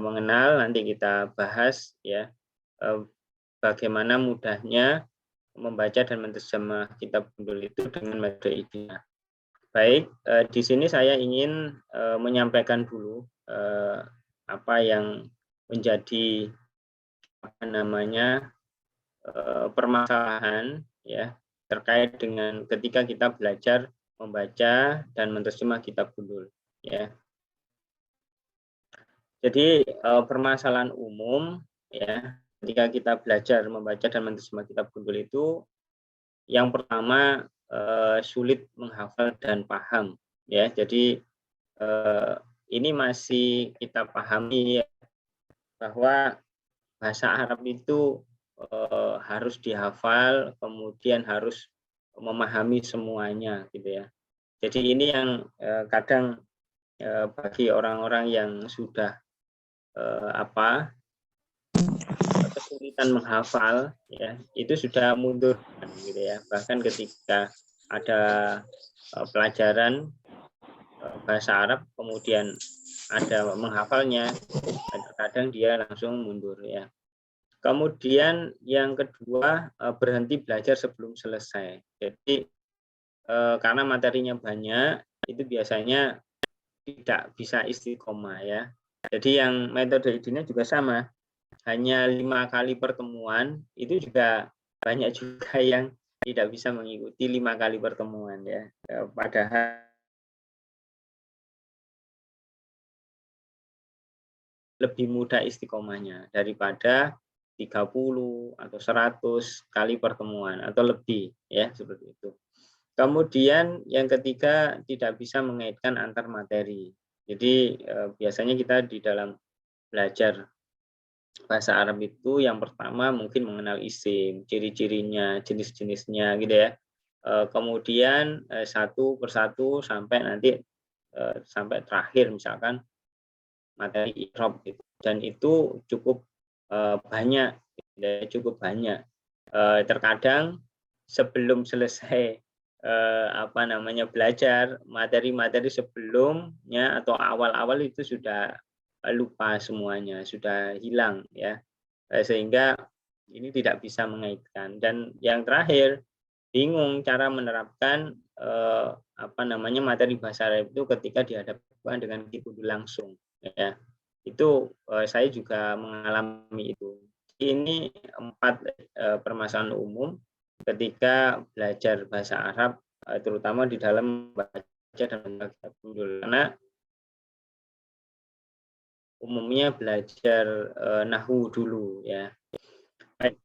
mengenal, nanti kita bahas ya bagaimana mudahnya membaca dan menerjemah kitab gundul itu dengan metode IDINA. Baik, di sini saya ingin menyampaikan dulu apa yang menjadi permasalahan ya terkait dengan ketika kita belajar membaca dan menerjemah kitab gundul ya. Jadi permasalahan umum ya ketika kita belajar membaca dan menerjemah kitab gundul itu yang pertama sulit menghafal dan paham ya. Jadi ini masih kita pahami ya, bahwa bahasa Arab itu harus dihafal, kemudian harus memahami semuanya gitu ya. Jadi ini yang kadang bagi orang-orang yang sudah kesulitan menghafal ya, itu sudah mundur gitu ya. Bahkan ketika ada pelajaran bahasa Arab kemudian ada menghafalnya, kadang dia langsung mundur ya. Kemudian yang kedua berhenti belajar sebelum selesai. Jadi karena materinya banyak, itu biasanya tidak bisa istiqomah ya. Jadi yang metode IDINA juga sama, hanya 5 kali pertemuan, itu juga banyak juga yang tidak bisa mengikuti 5 kali pertemuan ya. Padahal lebih mudah istiqomahnya daripada 30 atau 100 kali pertemuan atau lebih ya, seperti itu. Kemudian yang ketiga tidak bisa mengaitkan antar materi. Jadi biasanya kita di dalam belajar bahasa Arab itu yang pertama mungkin mengenal isim, ciri-cirinya, jenis-jenisnya gitu ya. Kemudian satu persatu sampai nanti sampai terakhir misalkan materi i'rab gitu. Dan itu cukup banyak, cukup banyak. Terkadang sebelum selesai belajar materi-materi sebelumnya atau awal-awal itu sudah lupa semuanya, sudah hilang ya, sehingga ini tidak bisa mengaitkan. Dan yang terakhir bingung cara menerapkan materi bahasa Arab itu ketika dihadapkan dengan kitab langsung ya. Itu saya juga mengalami itu. Ini 4 permasalahan umum ketika belajar bahasa Arab, terutama di dalam membaca dan mengenal kitab gundul. Karena umumnya belajar nahwu dulu ya.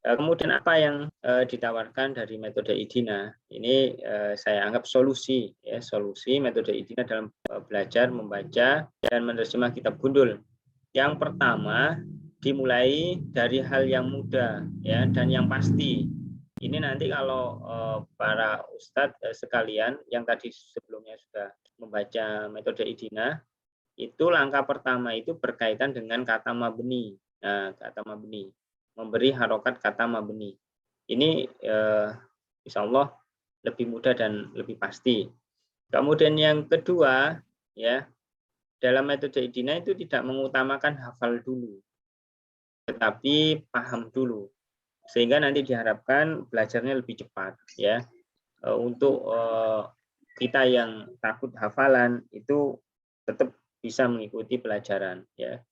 Kemudian apa yang ditawarkan dari metode IDINA? Ini saya anggap solusi ya, solusi metode IDINA dalam belajar membaca dan menerjemah kitab gundul. Yang pertama, dimulai dari hal yang mudah ya dan yang pasti. Ini nanti kalau para ustadz sekalian yang tadi sebelumnya sudah membaca metode IDINA, itu langkah pertama itu berkaitan dengan kata mabni. Nah, kata mabni, memberi harokat kata mabni. Ini insya Allah lebih mudah dan lebih pasti. Kemudian yang kedua, ya, dalam metode IDINA itu tidak mengutamakan hafal dulu, tetapi paham dulu, sehingga nanti diharapkan belajarnya lebih cepat. Ya, untuk kita yang takut hafalan itu tetap bisa mengikuti pelajaran. Ya,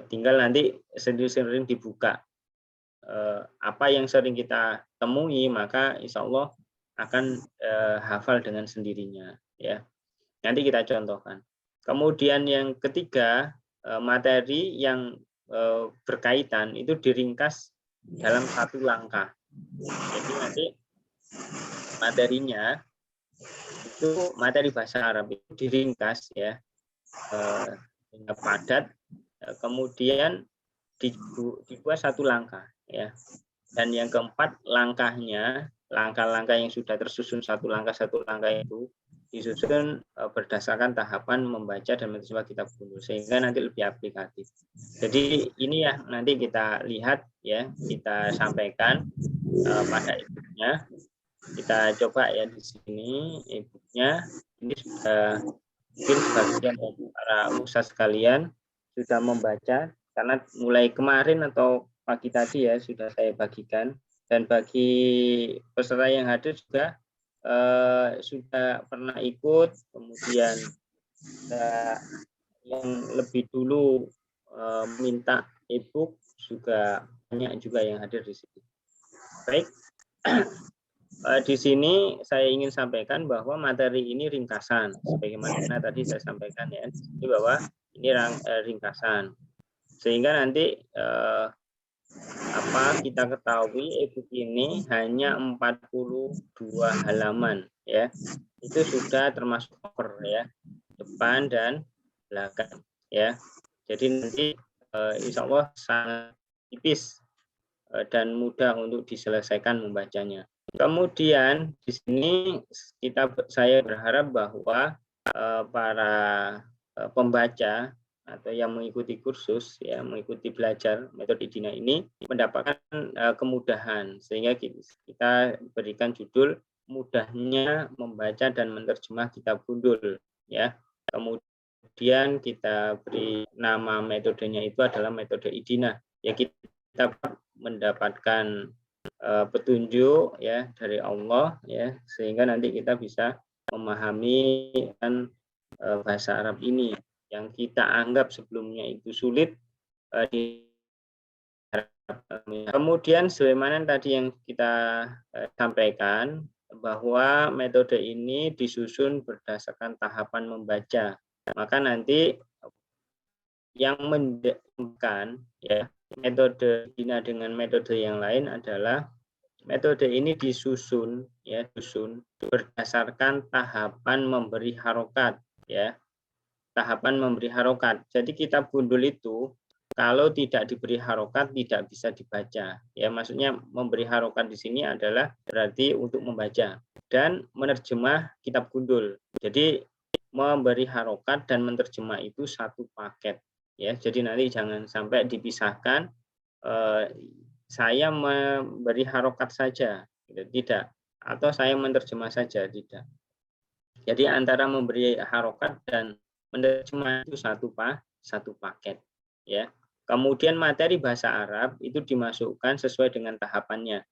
tinggal nanti sering-sering dibuka. Apa yang sering kita temui, maka insya Allah akan hafal dengan sendirinya. Ya, nanti kita contohkan. Kemudian yang ketiga, materi yang berkaitan itu diringkas dalam satu langkah. Jadi nanti materinya itu materi bahasa Arab itu diringkas ya, hingga padat, kemudian dibuat satu langkah ya. Dan yang keempat, langkah-langkah yang sudah tersusun satu langkah itu disusun berdasarkan tahapan membaca dan menerjemah kitab gundul, sehingga nanti lebih aplikatif. Jadi ini ya nanti kita lihat ya, kita sampaikan pada e-booknya. Kita coba ya di sini e-booknya. Ini sudah mungkin sebagian dari para ustadz sekalian sudah membaca, karena mulai kemarin atau pagi tadi ya sudah saya bagikan, dan bagi peserta yang hadir juga sudah pernah ikut, kemudian yang lebih dulu minta e-book juga banyak juga yang hadir di sini. Baik, di sini saya ingin sampaikan bahwa materi ini ringkasan, sebagaimana tadi saya sampaikan ya, ini bahwa ini ringkasan, sehingga nanti kita ketahui e-book ini hanya 42 halaman ya, itu sudah termasuk cover ya, depan dan belakang ya. Jadi nanti insya Allah sangat tipis dan mudah untuk diselesaikan membacanya. Kemudian di sini saya berharap bahwa para pembaca atau yang mengikuti kursus ya, mengikuti belajar metode IDINA ini mendapatkan kemudahan, sehingga kita berikan judul mudahnya membaca dan menerjemah kitab gundul ya. Kemudian kita beri nama metodenya itu adalah metode IDINA ya, kita mendapatkan petunjuk ya dari Allah ya, sehingga nanti kita bisa memahami bahasa Arab ini yang kita anggap sebelumnya itu sulit. Kemudian sebagaimana tadi yang kita sampaikan bahwa metode ini disusun berdasarkan tahapan membaca, maka nanti yang membedakan ya metode IDINA dengan metode yang lain adalah metode ini disusun berdasarkan tahapan memberi harokat ya, tahapan memberi harokat. Jadi kitab gundul itu kalau tidak diberi harokat tidak bisa dibaca ya, maksudnya memberi harokat di sini adalah berarti untuk membaca dan menerjemah kitab gundul. Jadi memberi harokat dan menerjemah itu satu paket ya, jadi nanti jangan sampai dipisahkan, saya memberi harokat saja gitu, tidak, atau saya menerjemah saja, tidak. Jadi antara memberi harokat dan menerjemah itu satu paket ya. Kemudian materi bahasa Arab itu dimasukkan sesuai dengan tahapannya,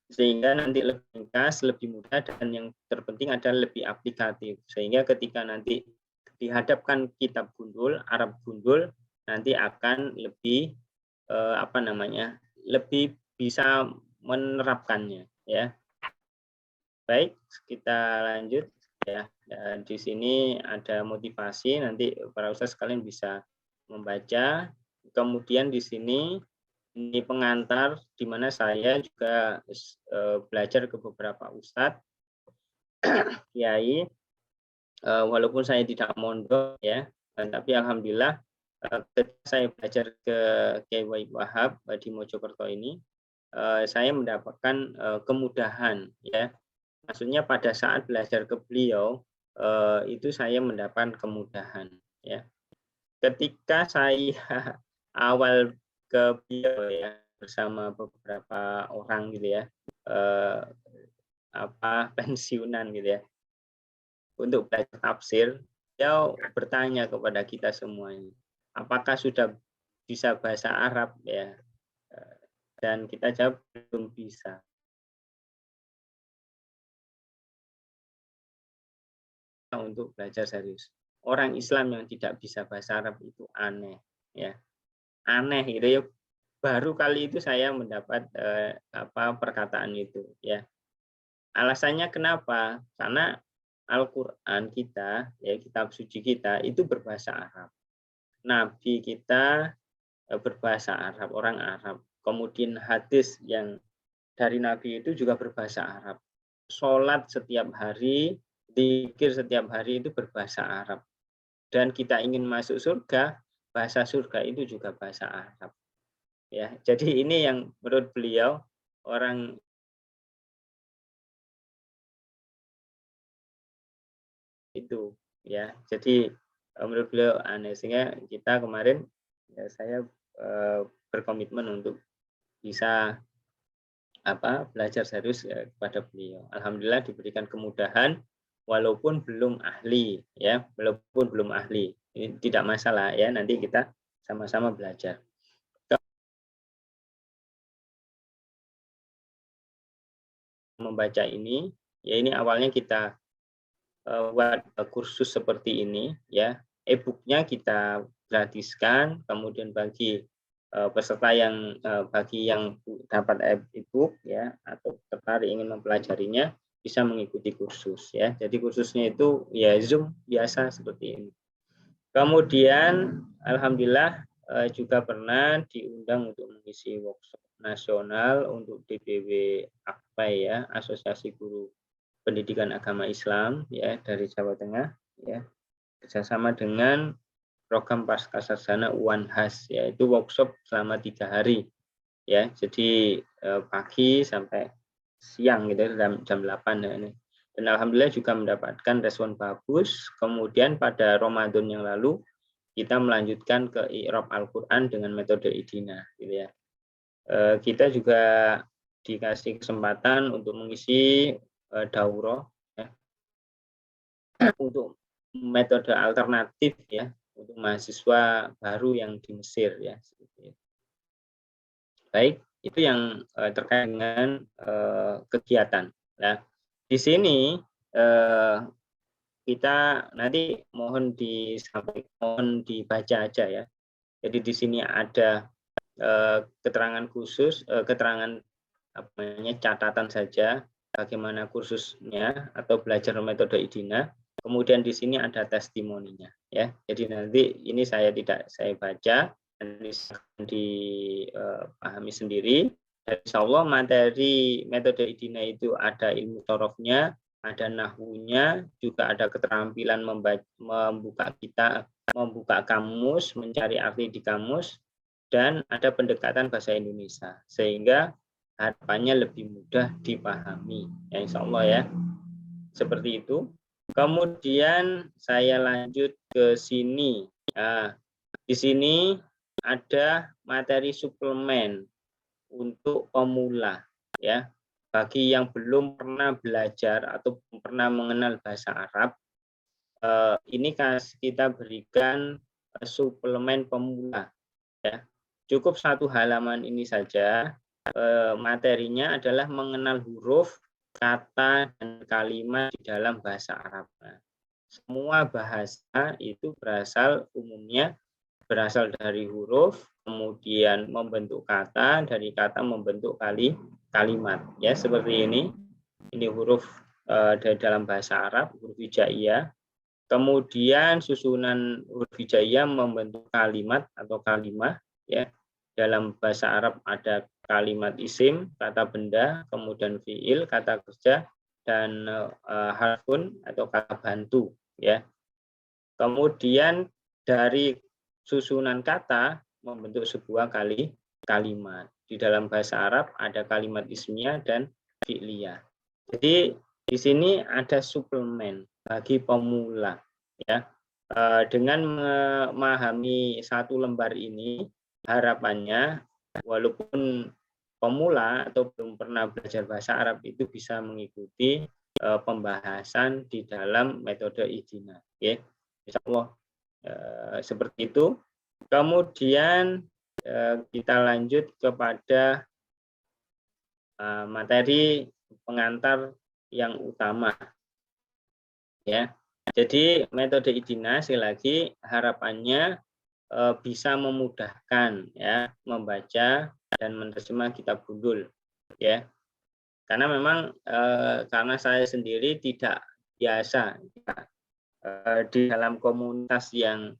sehingga nanti lebih ringkas, lebih mudah, dan yang terpenting adalah lebih aplikatif, sehingga ketika nanti dihadapkan kitab gundul, Arab gundul, nanti akan lebih lebih bisa menerapkannya ya. Baik, kita lanjut ya. Dan di sini ada motivasi, nanti para ustadz sekalian bisa membaca. Kemudian di sini ini pengantar di mana saya juga belajar ke beberapa ustadz kiai, walaupun saya tidak mondok ya, tapi alhamdulillah ketika saya belajar ke Kiai Wahab di Mojokerto ini, saya mendapatkan kemudahan ya. Maksudnya pada saat belajar ke beliau itu saya mendapat kemudahan ya. Ketika saya awal ke beliau ya bersama beberapa orang gitu ya, pensiunan gitu ya, untuk belajar tafsir, beliau bertanya kepada kita semuanya, apakah sudah bisa bahasa Arab ya, dan kita jawab belum bisa. Untuk belajar serius, orang Islam yang tidak bisa bahasa Arab itu aneh ya, aneh gitu ya. Baru kali itu saya mendapat perkataan itu ya. Alasannya kenapa? Karena Al-Quran kita ya, kitab suci kita itu berbahasa Arab, Nabi kita berbahasa Arab, orang Arab. Kemudian hadis yang dari Nabi itu juga berbahasa Arab. Sholat setiap hari, zikir setiap hari itu berbahasa Arab. Dan kita ingin masuk surga, bahasa surga itu juga bahasa Arab. Ya, jadi ini yang menurut beliau orang itu ya. Jadi menurut beliau aneh, sehingga kita kemarin ya, saya berkomitmen untuk bisa belajar serius kepada beliau. Alhamdulillah diberikan kemudahan walaupun belum ahli ya, walaupun belum ahli. Ini tidak masalah ya, nanti kita sama-sama belajar. Membaca ini, ya ini awalnya kita buat kursus seperti ini ya. E-booknya kita gratiskan, kemudian bagi peserta yang bagi yang dapat e-book ya atau tertarik ingin mempelajarinya bisa mengikuti kursus ya. Jadi kursusnya itu ya Zoom biasa seperti ini. Kemudian alhamdulillah juga pernah diundang untuk mengisi workshop nasional untuk DPW AKPAI ya, Asosiasi Guru Pendidikan Agama Islam ya dari Jawa Tengah ya, kerjasama dengan program Pascasarjana Unhas yaitu workshop selama 3 hari ya, jadi pagi sampai siang gitu jam 8 ya ini. Dan alhamdulillah juga mendapatkan respon bagus. Kemudian pada Ramadan yang lalu kita melanjutkan ke i'rab Al-Qur'an dengan metode Idina gitu ya. Kita juga dikasih kesempatan untuk mengisi daurah ya, untuk metode alternatif ya untuk mahasiswa baru yang di Mesir ya. Baik, itu yang terkait dengan kegiatan. Nah, di sini kita nanti mohon dibaca aja ya. Jadi di sini ada keterangan khusus, keterangan apa namanya catatan saja bagaimana kursusnya atau belajar metode Idina. Kemudian di sini ada testimoninya ya. Jadi nanti ini tidak saya baca, nanti dipahami sendiri. Dan insya Allah materi metode Idina itu ada ilmu torofnya, ada nahwunya, juga ada keterampilan membuka kamus, mencari arti di kamus, dan ada pendekatan bahasa Indonesia sehingga harapannya lebih mudah dipahami ya insya Allah ya, seperti itu. Kemudian saya lanjut ke sini. Nah, di sini ada materi suplemen untuk pemula ya, bagi yang belum pernah belajar atau belum pernah mengenal bahasa Arab. Ini kita berikan suplemen pemula ya. Cukup 1 halaman ini saja. Materinya adalah mengenal huruf, kata, dan kalimat di dalam bahasa Arab. Nah, semua bahasa itu umumnya berasal dari huruf, kemudian membentuk kata, dari kata membentuk kalimat. Ya, seperti ini. Ini huruf dari dalam bahasa Arab, huruf hijaiyah. Kemudian susunan huruf hijaiyah membentuk kalimat atau kalimah ya. Dalam bahasa Arab ada kalimat isim, kata benda, kemudian fiil, kata kerja, dan harfun atau kata bantu ya. Kemudian dari susunan kata membentuk sebuah kalimat. Di dalam bahasa Arab ada kalimat ismiyah dan fi'liyah. Jadi di sini ada suplemen bagi pemula ya. Dengan memahami 1 lembar ini, harapannya walaupun pemula atau belum pernah belajar bahasa Arab itu bisa mengikuti pembahasan di dalam metode Idina. Ya. Insya Allah seperti itu. Kemudian kita lanjut kepada materi pengantar yang utama. Ya. Jadi metode Idina sekali lagi harapannya bisa memudahkan ya membaca dan menerjemah kitab gundul ya, karena memang karena saya sendiri tidak biasa di dalam komunitas yang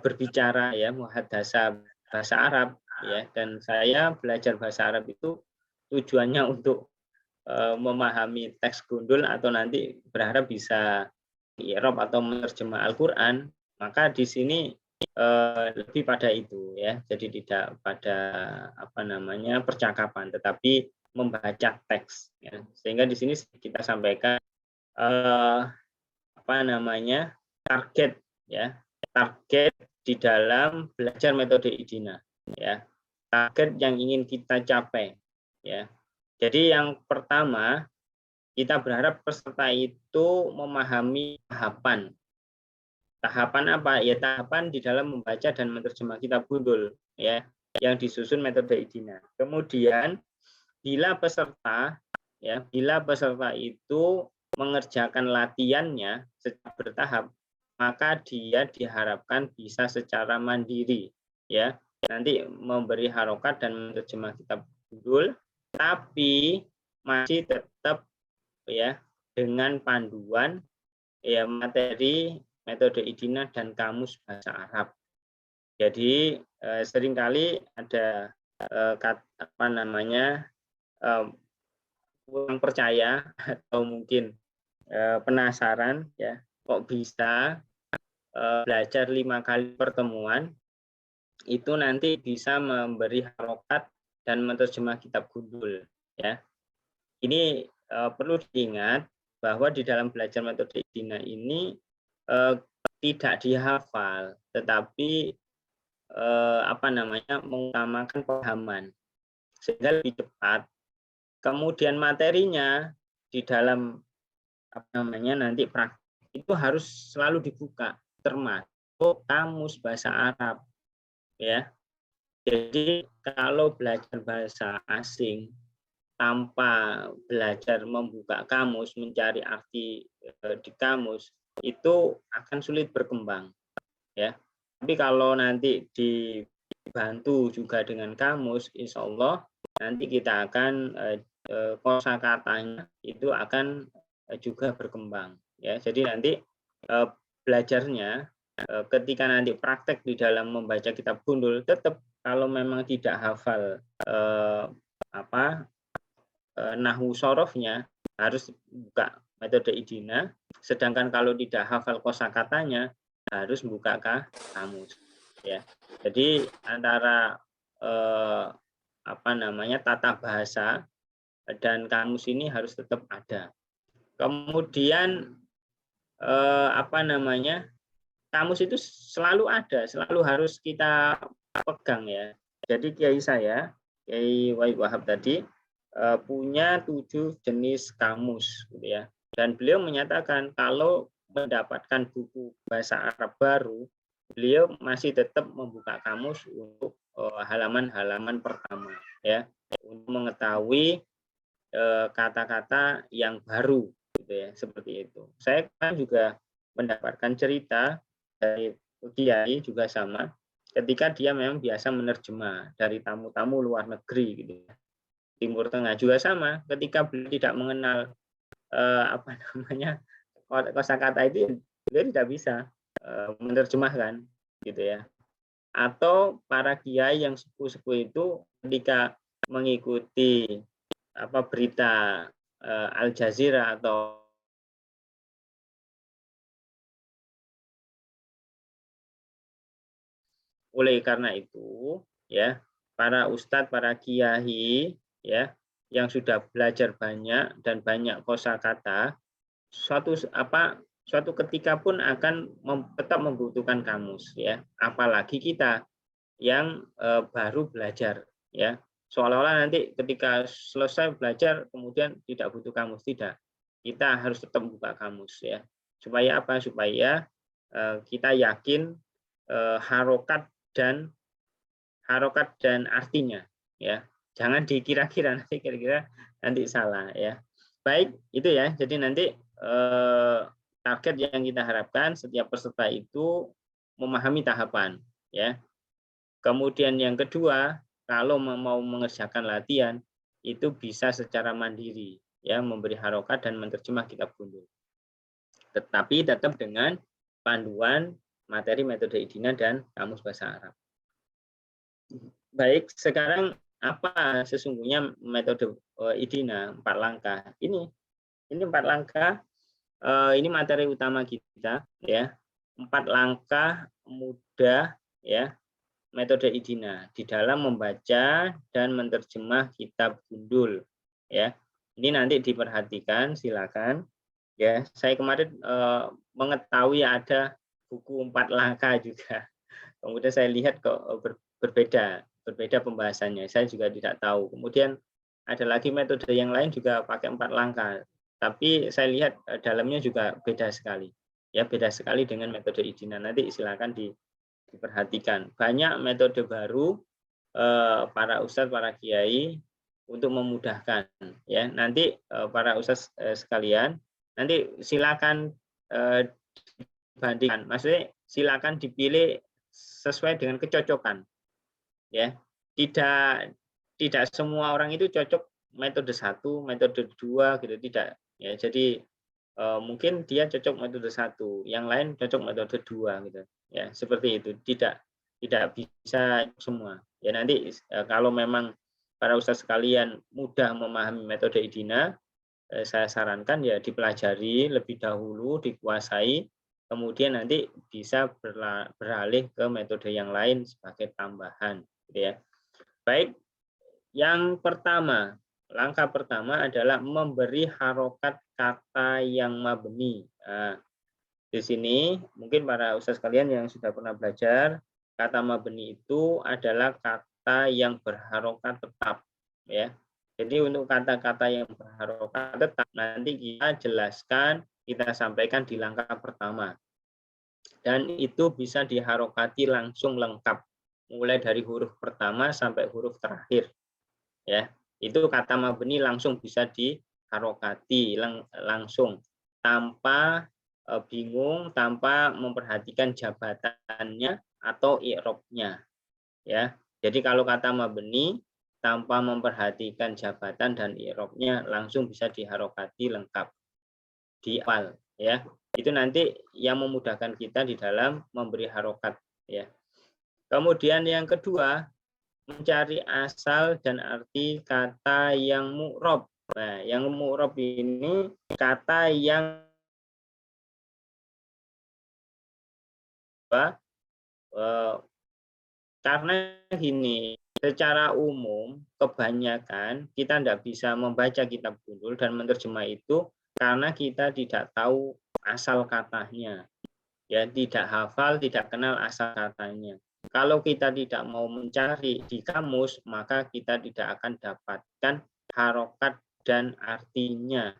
berbicara ya muhadasah bahasa Arab ya, dan saya belajar bahasa Arab itu tujuannya untuk memahami teks gundul atau nanti berharap bisa i'rab atau menerjemah Al-Qur'an, maka di sini lebih pada itu ya. Jadi tidak pada percakapan tetapi membaca teks ya. Sehingga di sini kita sampaikan target ya. Target di dalam belajar metode Idina ya. Target yang ingin kita capai ya. Jadi yang pertama kita berharap peserta itu memahami tahapan. Tahapan apa? Ya tahapan di dalam membaca dan menerjemah kitab gundul ya, yang disusun metode IDINA. Kemudian bila peserta itu mengerjakan latihannya secara bertahap, maka dia diharapkan bisa secara mandiri ya, nanti memberi harokat dan menerjemah kitab gundul, tapi masih tetap ya dengan panduan ya materi metode IDINA dan kamus bahasa Arab. Jadi seringkali ada kurang percaya atau mungkin penasaran ya, kok bisa belajar 5 kali pertemuan itu nanti bisa memberi harokat dan menerjemah kitab gundul ya. Ini perlu diingat bahwa di dalam belajar metode IDINA ini tidak dihafal, tetapi mengutamakan pemahaman sehingga lebih cepat. Kemudian materinya di dalam nanti praktik itu harus selalu dibuka, termasuk kamus bahasa Arab ya. Jadi kalau belajar bahasa asing tanpa belajar membuka kamus, mencari arti di kamus, itu akan sulit berkembang ya. Tapi kalau nanti dibantu juga dengan kamus, insya Allah nanti kita akan kosakatanya itu akan juga berkembang ya. Jadi nanti belajarnya ketika nanti praktek di dalam membaca kitab gundul, tetap kalau memang tidak hafal nahwu sorofnya harus buka metode IDINA, sedangkan kalau tidak hafal kosakatanya harus buka kamus ya. Jadi antara tata bahasa dan kamus ini harus tetap ada. Kemudian kamus itu selalu ada, selalu harus kita pegang ya. Jadi Kiai saya, Kiai Wahab tadi punya 7 jenis kamus gitu ya. Dan beliau menyatakan kalau mendapatkan buku bahasa Arab baru, beliau masih tetap membuka kamus untuk halaman-halaman pertama ya, untuk mengetahui kata-kata yang baru gitu ya, seperti itu. Saya kan juga mendapatkan cerita dari Kiai juga sama, ketika dia memang biasa menerjemah dari tamu-tamu luar negeri gitu ya. Timur Tengah juga sama, ketika beliau tidak mengenal kosakata itu, beliau tidak bisa menerjemahkan gitu ya. Atau para kiai yang sepuh-sepuh itu ketika mengikuti berita Al Jazeera atau oleh karena itu ya, para ustadz, para kiai ya yang sudah belajar banyak dan banyak kosakata, suatu ketika pun akan tetap membutuhkan kamus ya, apalagi kita yang baru belajar ya, seolah-olah nanti ketika selesai belajar kemudian tidak butuh kamus. Tidak, kita harus tetap buka kamus ya, supaya apa? Supaya kita yakin harokat dan artinya ya, jangan dikira-kira nanti kira-kira nanti salah ya. Baik, itu ya. Jadi nanti target yang kita harapkan setiap peserta itu memahami tahapan ya. Kemudian yang kedua, kalau mau mengerjakan latihan itu bisa secara mandiri ya, memberi harokat dan menerjemah kitab gundul. Tetapi tetap dengan panduan materi metode IDINA dan kamus bahasa Arab. Baik, sekarang apa sesungguhnya metode IDINA 4 langkah? Ini 4 langkah, ini materi utama kita ya. 4 langkah mudah ya, metode IDINA di dalam membaca dan menerjemah kitab gundul ya. Ini nanti diperhatikan, silakan ya. Saya kemarin mengetahui ada buku 4 langkah juga. Kemudian saya lihat kok berbeda pembahasannya. Saya juga tidak tahu. Kemudian ada lagi metode yang lain juga pakai 4 langkah. tapi saya lihat dalamnya juga beda sekali. Ya, beda sekali dengan metode Idina. Nanti silakan diperhatikan. Banyak metode baru para ustadz, para kiai untuk memudahkan. Ya, nanti para ustadz sekalian, nanti silakan bandingkan. Maksudnya silakan dipilih sesuai dengan kecocokan. Ya, tidak semua orang itu cocok metode 1, metode 2 gitu, tidak. Ya, jadi mungkin dia cocok metode 1, yang lain cocok metode 2 gitu. Ya, seperti itu. Tidak bisa semua. Ya, nanti kalau memang para ustadz sekalian mudah memahami metode Idina, saya sarankan ya dipelajari lebih dahulu, dikuasai, kemudian nanti bisa beralih ke metode yang lain sebagai tambahan, gitu ya. Baik, yang pertama, langkah pertama adalah memberi harokat kata yang mabni. Nah, di sini mungkin para ustadz sekalian yang sudah pernah belajar, kata mabni itu adalah kata yang berharokat tetap, ya. Jadi untuk kata-kata yang berharokat tetap nanti kita jelaskan, kita sampaikan di langkah pertama. Dan itu bisa diharokati langsung lengkap, mulai dari huruf pertama sampai huruf terakhir. Ya, itu kata mabni langsung bisa diharokati langsung tanpa bingung, tanpa memperhatikan jabatannya atau i'robnya. Ya, jadi kalau kata mabni tanpa memperhatikan jabatan dan i'robnya langsung bisa diharokati lengkap di awal. Ya, itu nanti yang memudahkan kita di dalam memberi harokat. Ya. Kemudian yang kedua, mencari asal dan arti kata yang mu'rob. Nah, yang mu'rob ini kata yang karena gini, secara umum kebanyakan kita tidak bisa membaca kitab gundul dan menerjemah itu karena kita tidak tahu asal katanya. Ya, tidak hafal, tidak kenal asal katanya. Kalau kita tidak mau mencari di kamus, maka kita tidak akan dapatkan harokat dan artinya.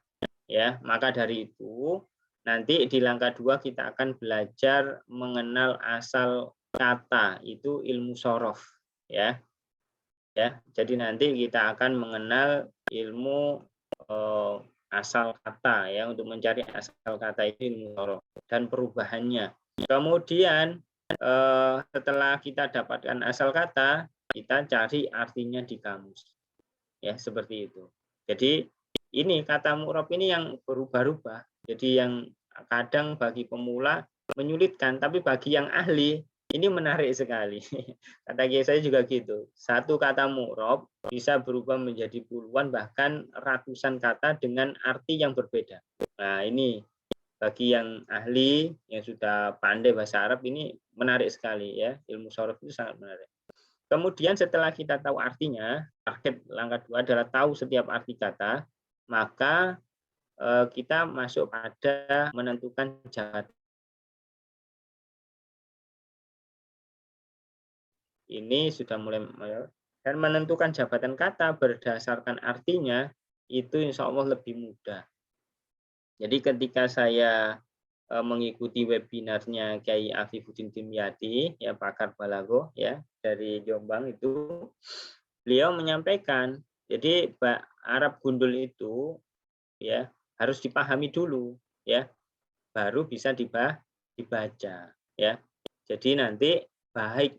Ya, maka dari itu nanti di langkah 2 kita akan belajar mengenal asal kata, itu ilmu sorof. Ya, jadi nanti kita akan mengenal ilmu asal kata, ya, untuk mencari asal kata itu ilmu sorof dan perubahannya. Kemudian setelah kita dapatkan asal kata, kita cari artinya di kamus. Ya, seperti itu. Jadi ini kata mu'rob ini yang berubah-ubah. Jadi yang kadang bagi pemula menyulitkan, tapi bagi yang ahli ini menarik sekali. Kata kiai saya juga gitu. Satu kata mu'rob bisa berubah menjadi puluhan bahkan ratusan kata dengan arti yang berbeda. Nah, ini bagi yang ahli, yang sudah pandai bahasa Arab, ini menarik sekali ya. Ilmu sorof itu sangat menarik. Kemudian setelah kita tahu artinya, target langkah 2 adalah tahu setiap arti kata, maka kita masuk pada menentukan jabatan. Ini sudah mulai, dan menentukan jabatan kata berdasarkan artinya itu insya Allah lebih mudah. Jadi ketika saya mengikuti webinarnya Kiai Afifuddin Dimyati, ya, pakar balaghah ya dari Jombang itu, beliau menyampaikan, jadi Arab gundul itu ya harus dipahami dulu, ya, baru bisa dibaca, ya. Jadi nanti baik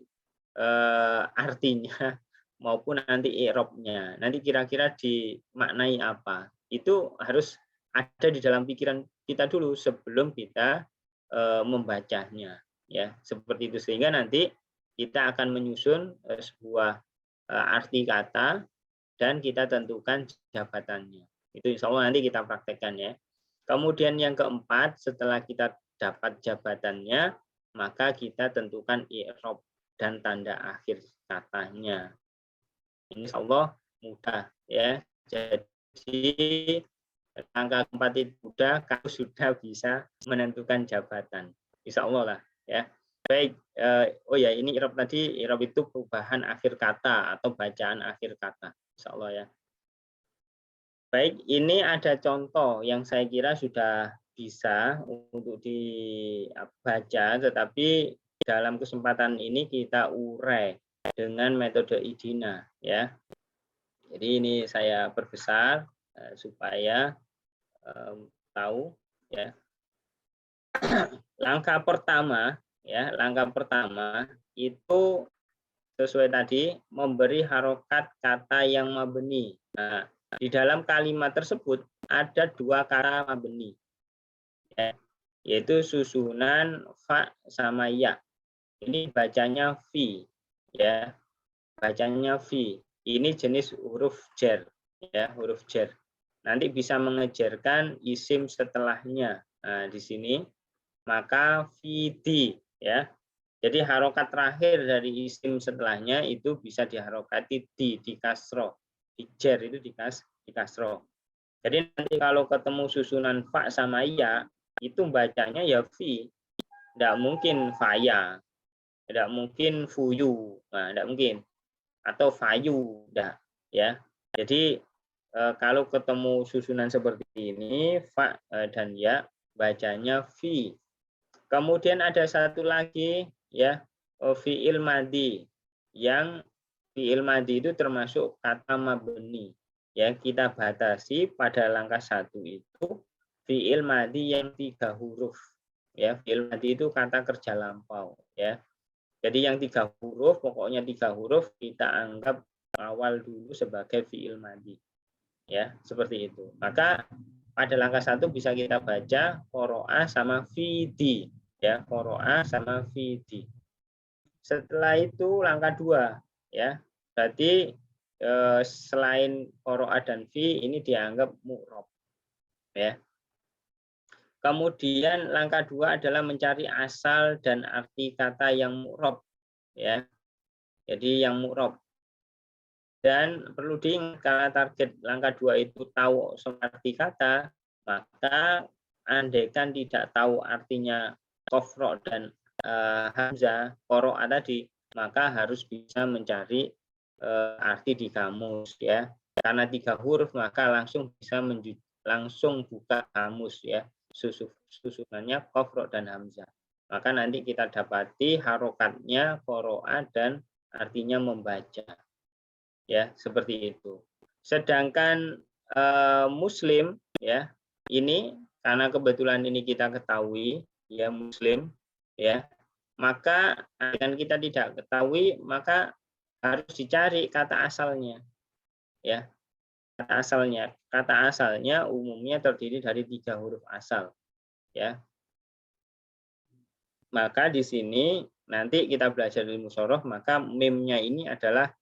artinya maupun nanti i'robnya, nanti kira-kira dimaknai apa, itu harus ada di dalam pikiran kita dulu sebelum kita membacanya, ya, seperti itu, sehingga nanti kita akan menyusun sebuah arti kata dan kita tentukan jabatannya. Itu insya Allah nanti kita praktekkan, ya. Kemudian yang keempat, setelah kita dapat jabatannya, maka kita tentukan i'rob dan tanda akhir katanya. Insya Allah mudah, ya. Jadi angka 4 itu mudah, kamu sudah bisa menentukan jabatan. Insya Allah lah, ya. Baik, oh ya, ini i'rob tadi, i'rob itu perubahan akhir kata atau bacaan akhir kata. Insya Allah, ya. Baik, ini ada contoh yang saya kira sudah bisa untuk dibaca, tetapi dalam kesempatan ini kita urai dengan metode IDINA ya. Jadi ini saya perbesar supaya tahu ya. Langkah pertama ya, langkah pertama itu sesuai tadi memberi harokat kata yang mabni. Nah, di dalam kalimat tersebut ada dua kata mabni, ya, yaitu susunan fa sama ya. Ini bacanya fi, ya, bacanya fi. Ini jenis huruf jar, ya, huruf jar. Nanti bisa mengejarkan isim setelahnya. Nah, di sini maka fidi, ya. Jadi harokat terakhir dari isim setelahnya itu bisa diharokati di kasro, di jar itu di kasro. Jadi nanti kalau ketemu susunan fa sama ya itu bacanya ya fi, tidak mungkin faya, tidak mungkin fuyu, nah, tidak mungkin, atau fayu, tidak, ya. Jadi kalau ketemu susunan seperti ini fa dan ya bacanya fi. Kemudian ada satu lagi ya, fi'il madi, yang fi'il madi itu termasuk kata mabni. Ya, kita batasi pada langkah 1 itu fi'il madi yang 3 huruf. Ya, fi'il madi itu kata kerja lampau ya. Jadi yang 3 huruf, pokoknya 3 huruf kita anggap awal dulu sebagai fi'il madi. Ya, seperti itu. Maka pada langkah 1 bisa kita baca qoro'a sama fidi. Ya, qoro'a sama fidi. Setelah itu langkah 2 ya. Berarti selain qoro'a dan fi ini dianggap mu'rob ya. Kemudian langkah 2 adalah mencari asal dan arti kata yang mu'rob ya. Jadi yang mu'rob. Dan perlu diingat karena target langkah 2 itu tahu arti kata, maka andaikan tidak tahu artinya kofro dan hamzah, qoro'a tadi, maka harus bisa mencari arti di kamus ya. Karena 3 huruf maka langsung bisa langsung buka kamus ya. Susunannya kofro dan hamzah. Maka nanti kita dapati harokatnya qoro'a dan artinya membaca. Ya, seperti itu. Sedangkan muslim ya, ini karena kebetulan ini kita ketahui ya muslim ya, maka dengan kita tidak ketahui maka harus dicari kata asalnya ya. Kata asalnya umumnya terdiri dari 3 huruf asal ya. Maka di sini nanti kita belajar ilmu soroh, maka mimnya ini adalah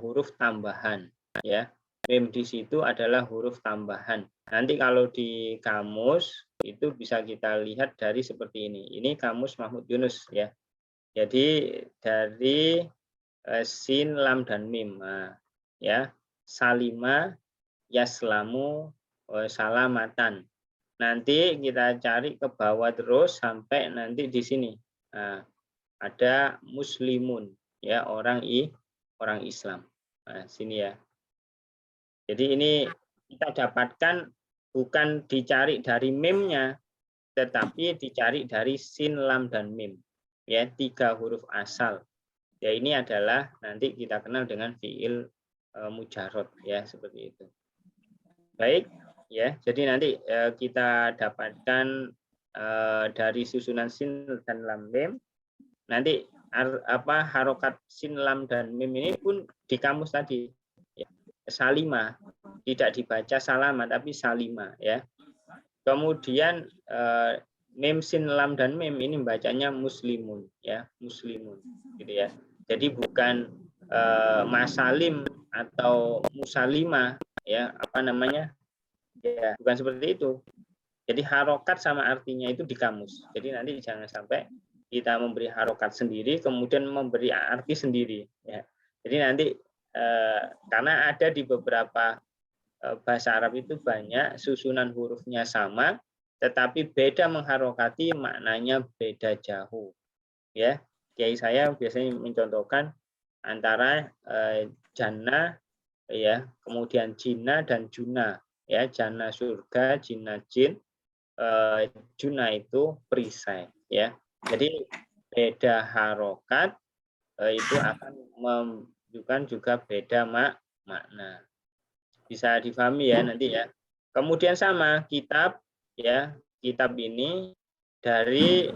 huruf tambahan ya. Mim di situ adalah huruf tambahan. Nanti kalau di kamus itu bisa kita lihat dari seperti ini. Ini kamus Mahmud Yunus ya. Jadi dari sin, lam dan mim. Nah, ya. Salima, yaslamu, salamatan. Nanti kita cari ke bawah terus sampai nanti di sini. Nah, ada muslimun ya, orang Islam. Nah, sini ya. Jadi ini kita dapatkan bukan dicari dari mimnya, tetapi dicari dari sin, lam dan mim. Ya, 3 huruf asal. Ya, ini adalah nanti kita kenal dengan fiil mujarrad ya, seperti itu. Baik, ya. Jadi nanti kita dapatkan dari susunan sin dan lam mim. Nanti harokat sin, lam dan mim ini pun di kamus tadi ya. Salima, tidak dibaca salama tapi salima ya. Kemudian mim, sin, lam dan mim ini bacanya muslimun ya, muslimun gitu ya. Jadi bukan masalim atau musalima ya, apa namanya? Ya, bukan seperti itu. Jadi harokat sama artinya itu di kamus. Jadi nanti jangan sampai kita memberi harokat sendiri, kemudian memberi arti sendiri. Ya. Jadi nanti karena ada di beberapa bahasa Arab itu banyak susunan hurufnya sama, tetapi beda mengharokati, maknanya beda jauh. Ya, kiai saya biasanya mencontohkan antara jannah, ya, kemudian jina dan juna. ya, jana surga, jina jin, juna itu perisai, ya. Jadi beda harokat itu akan menunjukkan juga beda makna. Bisa difahami ya nanti ya. Kemudian sama kitab, ya, kitab ini dari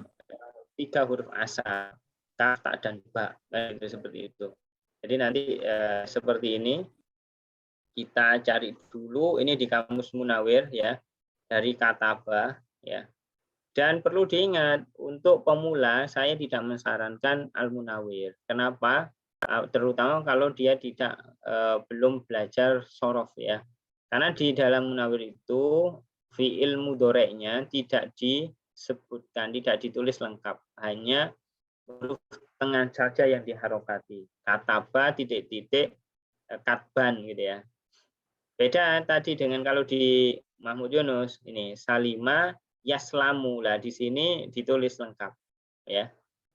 3 huruf asal, kaf, ta, dan ba, itu seperti itu. Jadi nanti seperti ini kita cari dulu ini di Kamus Munawir ya, dari kataba ya. Dan perlu diingat untuk pemula saya tidak mensarankan Al-Munawir. Kenapa? Terutama kalau dia tidak belum belajar sorof ya. Karena di dalam Munawir itu fiil mudhoreknya tidak disebutkan, tidak ditulis lengkap, hanya huruf tengah saja yang diharokati. Kataba titik-titik katban gitu ya. Beda tadi dengan kalau di Mahmud Yunus ini salima yaslamu, lah di sini ditulis lengkap ya.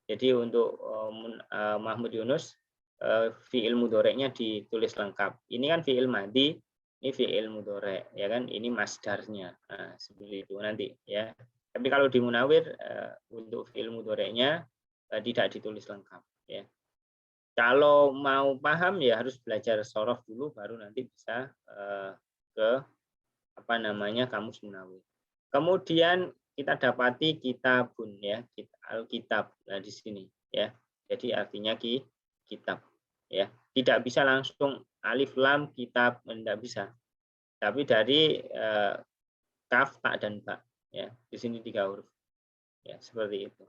Jadi untuk Mahmud Yunus fiil mudhoreknya ditulis lengkap. Ini kan fiil madi, ini fiil mudhorek ya kan, ini masdarnya. Nah, seperti itu nanti ya. Tapi kalau di Munawir untuk fiil mudhoreknya tidak ditulis lengkap ya. Kalau mau paham ya harus belajar sorof dulu, baru nanti bisa ke Kamus Munawir. Kemudian kita dapati kitabun ya, Alkitab. Nah di sini ya. Jadi artinya kitab ya. Tidak bisa langsung alif lam kitab, tidak bisa. Tapi dari kaf, ta, dan ba ya. Di sini 3 huruf. Ya, seperti itu.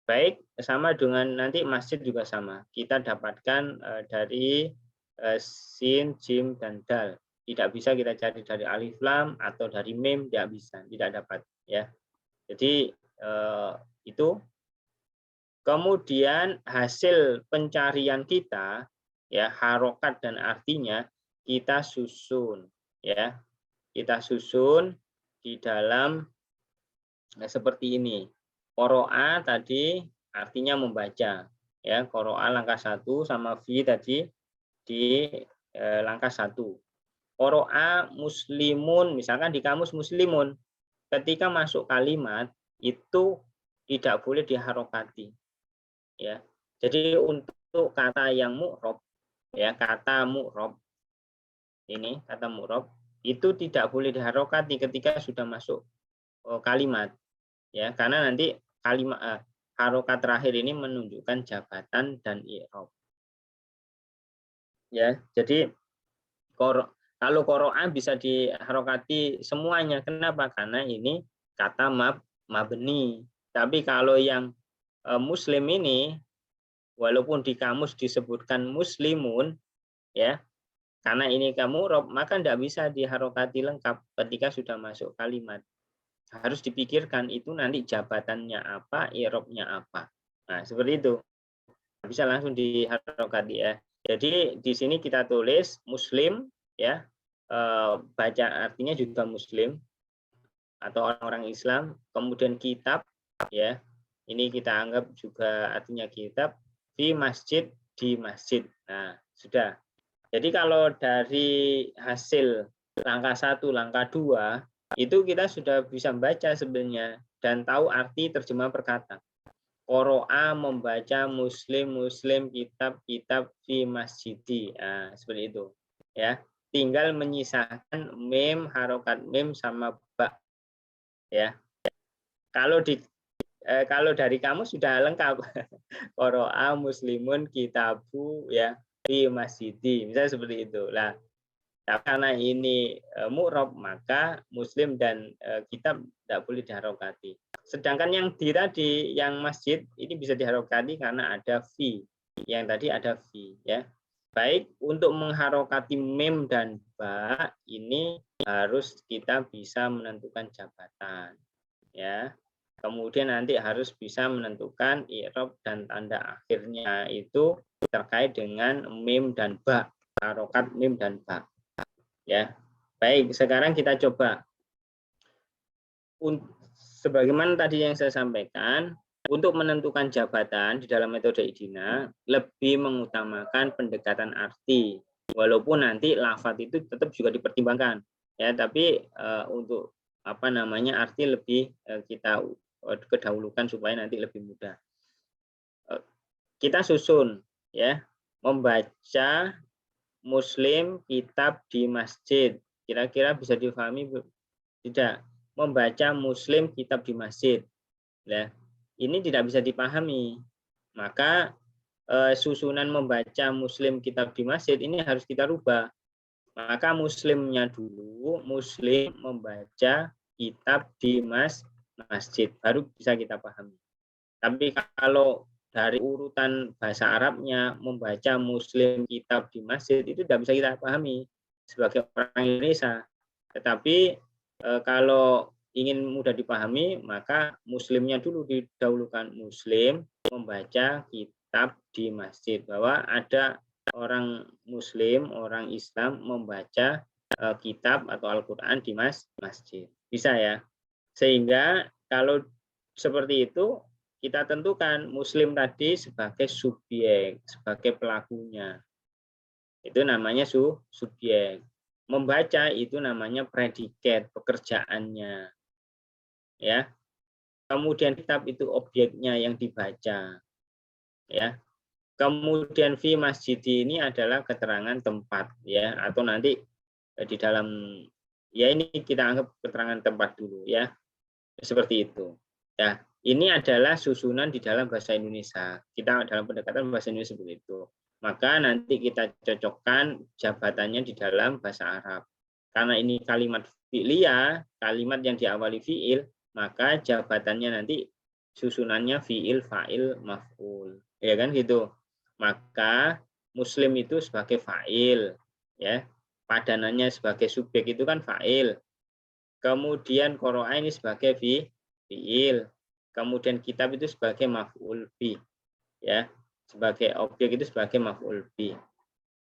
Baik, sama dengan nanti masjid juga sama. Kita dapatkan dari sin, jim, dan dal. Tidak bisa kita cari dari alif lam atau dari mim, tidak bisa, tidak dapat ya. Jadi itu. Kemudian hasil pencarian kita ya, harokat dan artinya kita susun ya. Kita susun di dalam seperti ini. Qoro'a tadi artinya membaca ya, qoro'a langkah 1 sama fi tadi di langkah 1. Qoro'a muslimun, misalkan di kamus muslimun, ketika masuk kalimat itu tidak boleh diharokati ya. Jadi untuk kata yang mu'rob ya, kata mu'rob ini, kata mu'rob itu tidak boleh diharokati ketika sudah masuk kalimat ya, karena nanti kalimat harokat terakhir ini menunjukkan jabatan dan i'rob ya. Jadi kalau qoro'a bisa diharokati semuanya. Kenapa? Karena ini kata mabni. Tapi kalau yang muslim ini, walaupun di kamus disebutkan muslimun ya, karena ini mu'rob, maka tidak bisa diharokati lengkap ketika sudah masuk kalimat. Harus dipikirkan itu nanti jabatannya apa, i'robnya apa. Nah, seperti itu. Bisa langsung diharokati ya. Jadi di sini kita tulis muslim ya, baca artinya juga muslim atau orang-orang Islam. Kemudian kitab ya, ini kita anggap juga artinya kitab. Di masjid, di masjid. Nah, sudah. Jadi kalau dari hasil langkah 1, langkah 2 itu kita sudah bisa membaca sebenarnya dan tahu arti terjemah perkata. Qoro'a membaca, muslim kitab fi masjidi. Nah, seperti itu ya. Tinggal menyisakan mim, harokat mim sama ba ya. Kalau dari kamu sudah lengkap. Qoro'a muslimun kitabu ya fi masjidi, misalnya seperti itu lah. Karena ini mu'rob, maka muslim dan kitab tidak boleh diharokati. Sedangkan yang tadi yang masjid ini bisa diharokati karena ada fi. Yang tadi ada fi ya. Baik, untuk mengharokati mim dan ba ini harus kita bisa menentukan jabatan ya. Kemudian nanti harus bisa menentukan i'rob dan tanda akhirnya itu terkait dengan mim dan ba, harokat mim dan ba. Ya, baik. Sekarang kita coba. Sebagaimana tadi yang saya sampaikan, untuk menentukan jabatan di dalam metode Idina lebih mengutamakan pendekatan arti, walaupun nanti lafadz itu tetap juga dipertimbangkan. ya, tapi untuk apa namanya arti lebih kita kedahulukan supaya nanti lebih mudah. Kita susun ya, membaca Muslim kitab di masjid. Kira-kira bisa difahami tidak? Membaca Muslim kitab di masjid. Ya, ini tidak bisa dipahami. Maka susunan membaca Muslim kitab di masjid ini harus kita rubah. Maka Muslimnya dulu, Muslim membaca kitab di masjid, baru bisa kita pahami. Tapi kalau dari urutan bahasa Arabnya membaca Muslim kitab di masjid itu tidak bisa kita pahami sebagai orang Indonesia. Tetapi kalau ingin mudah dipahami, maka Muslimnya dulu didahulukan. Muslim membaca kitab di masjid, bahwa ada orang Muslim, orang Islam membaca kitab atau Al-Quran di masjid. Bisa ya. Sehingga kalau seperti itu, kita tentukan Muslim tadi sebagai subjek, sebagai pelakunya. Itu namanya subjek. Membaca itu namanya predikat, pekerjaannya. Ya. Kemudian kitab itu objeknya yang dibaca. Ya. Kemudian fi masjid ini adalah keterangan tempat, ya, atau nanti di dalam, ya ini kita anggap keterangan tempat dulu, ya. Seperti itu. Ya. Ini adalah susunan di dalam bahasa Indonesia. Kita dalam pendekatan bahasa Indonesia seperti itu. Maka nanti kita cocokkan jabatannya di dalam bahasa Arab. Karena ini kalimat fi'liyah, kalimat yang diawali fi'il, maka jabatannya nanti susunannya fi'il, fa'il, maf'ul. Ya kan gitu. Maka Muslim itu sebagai fa'il, ya. Padanannya sebagai subjek itu kan fa'il. Kemudian qara'a ini sebagai fi'il. Kemudian kitab itu sebagai maf'ul bi, ya, sebagai objek itu sebagai maf'ul bi,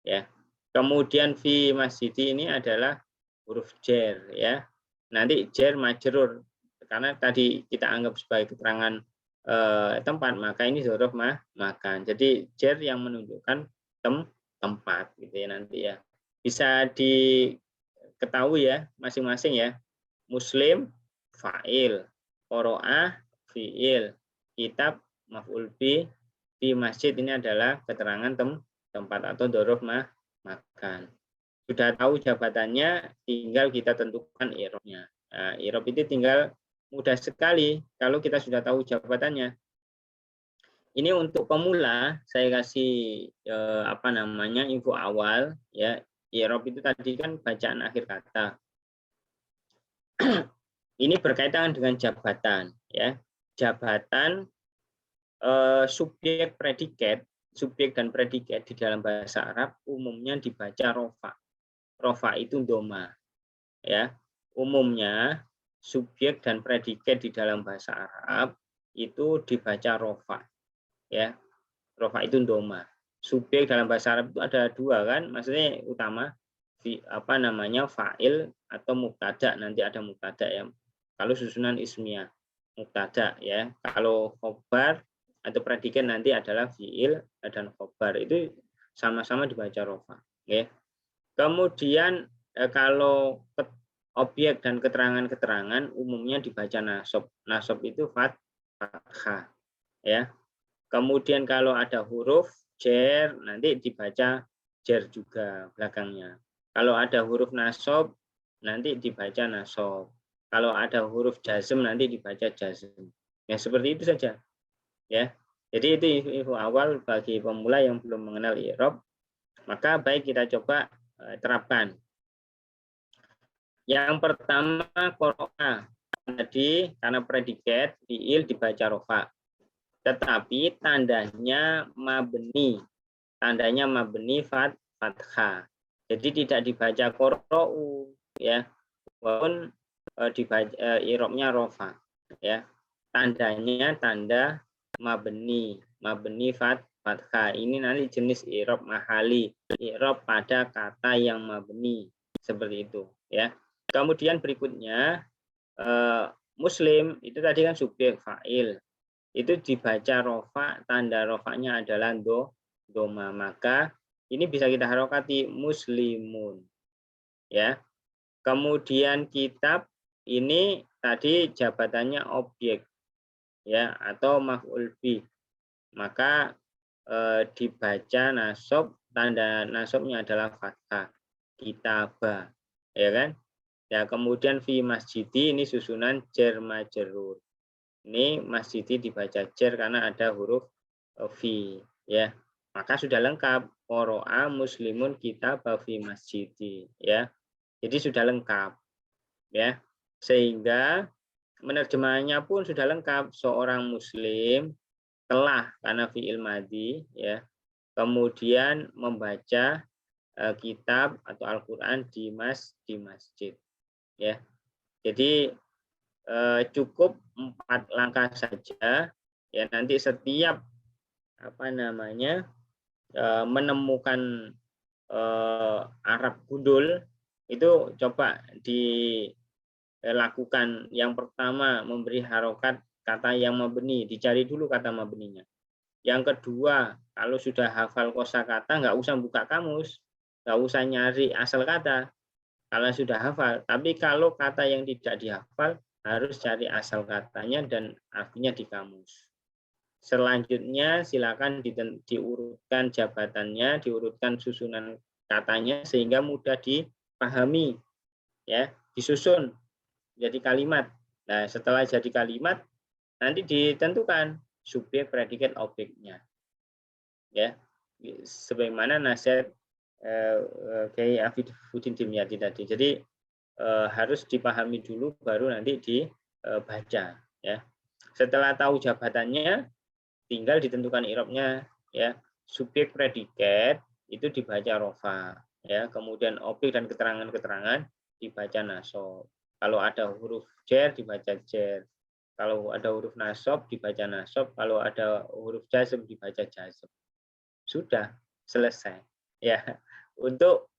ya. Kemudian fi masjid ini adalah huruf jar, ya. Nanti jar majrur, karena tadi kita anggap sebagai keterangan tempat, maka ini huruf makan. Jadi jar yang menunjukkan tempat, gitu ya nanti ya. Bisa diketahui ya masing-masing ya. Muslim fa'il, qara'a fi'il, kitab maf'ul bi, di masjid ini adalah keterangan tempat atau dzaruf makan. Sudah tahu jabatannya, tinggal kita tentukan i'rabnya. Nah, i'rab itu tinggal mudah sekali kalau kita sudah tahu jabatannya. Ini untuk pemula saya kasih apa namanya info awal, ya. I'rab itu tadi kan bacaan akhir kata. Ini berkaitan dengan jabatan, ya. Jabatan subjek predikat, subjek dan predikat di dalam bahasa Arab umumnya dibaca rofa. Rofa itu doma, ya. Umumnya subjek dan predikat di dalam bahasa Arab itu dibaca rofa, ya. Rofa itu doma. Subjek dalam bahasa Arab itu ada dua kan, maksudnya utama apa namanya fa'il atau mubtada, nanti ada mubtada ya. Kalau susunan ismiyah mubtada, ya. Kalau khobar atau predikat nanti adalah fi'il dan khobar, itu sama-sama dibaca rofa, ya. Kemudian kalau objek dan keterangan-keterangan umumnya dibaca nasab. Nasab itu fathah, ya. Kemudian kalau ada huruf jar nanti dibaca jar juga belakangnya. Kalau ada huruf nasab nanti dibaca nasab. Kalau ada huruf jazm nanti dibaca jazm. Ya seperti itu saja. Ya. Jadi itu info awal bagi pemula yang belum mengenal i'rab. Maka baik kita coba terapkan. Yang pertama qara'a. Tadi karena predikat fi'il dibaca rofa. Tetapi tandanya mabni. Tandanya mabni fathah. Jadi tidak dibaca qara'u, ya. Walaupun dibaca i'rabnya rofa, ya. Tandanya tanda mabni fathah. Ini nanti jenis i'rab mahali, i'rab pada kata yang mabni, seperti itu, ya. Kemudian berikutnya Muslim itu tadi kan subjek fa'il. Itu dibaca rofa, tanda rofanya adalah doma, maka ini bisa kita harokati muslimun, ya. Kemudian kitab ini tadi jabatannya objek ya atau maf'ul bih. Maka dibaca nasab, tanda nasabnya adalah fathah. Kitaba, ya kan? Ya, kemudian fi masjidi ini susunan jar majrur. Ini masjidi dibaca jar karena ada huruf fi, ya. Maka sudah lengkap. Qara'a muslimun kitaba fi masjidi, ya. Jadi sudah lengkap, ya. Sehingga menerjemahnya pun sudah lengkap. Seorang muslim telah karena fi'il madhi, ya. Kemudian membaca kitab atau Al-Qur'an di masjid, ya. Jadi cukup 4 langkah saja, ya. Nanti setiap menemukan Arab gundul itu coba dilakukan. Yang pertama memberi harokat kata yang mabni, dicari dulu kata mabninya. Yang kedua, kalau sudah hafal kosakata nggak usah buka kamus, nggak usah nyari asal kata kalau sudah hafal. Tapi kalau kata yang tidak dihafal harus cari asal katanya dan artinya di kamus. Selanjutnya silakan diurutkan jabatannya, diurutkan susunan katanya sehingga mudah dipahami, ya, disusun jadi kalimat. Nah, setelah jadi kalimat nanti ditentukan subjek, predikat, objeknya, ya, sebagaimana nasihat Kiai Afifuddin Dimyati tadi. Jadi harus dipahami dulu baru nanti dibaca, ya. Setelah tahu jabatannya tinggal ditentukan i'rabnya, ya. Subjek, predikat itu dibaca rofa, ya. Kemudian objek dan keterangan-keterangan dibaca nasab. Kalau ada huruf jar dibaca jar. Kalau ada huruf nasab dibaca nasab. Kalau ada huruf jazm dibaca jazm. Sudah selesai, ya. Untuk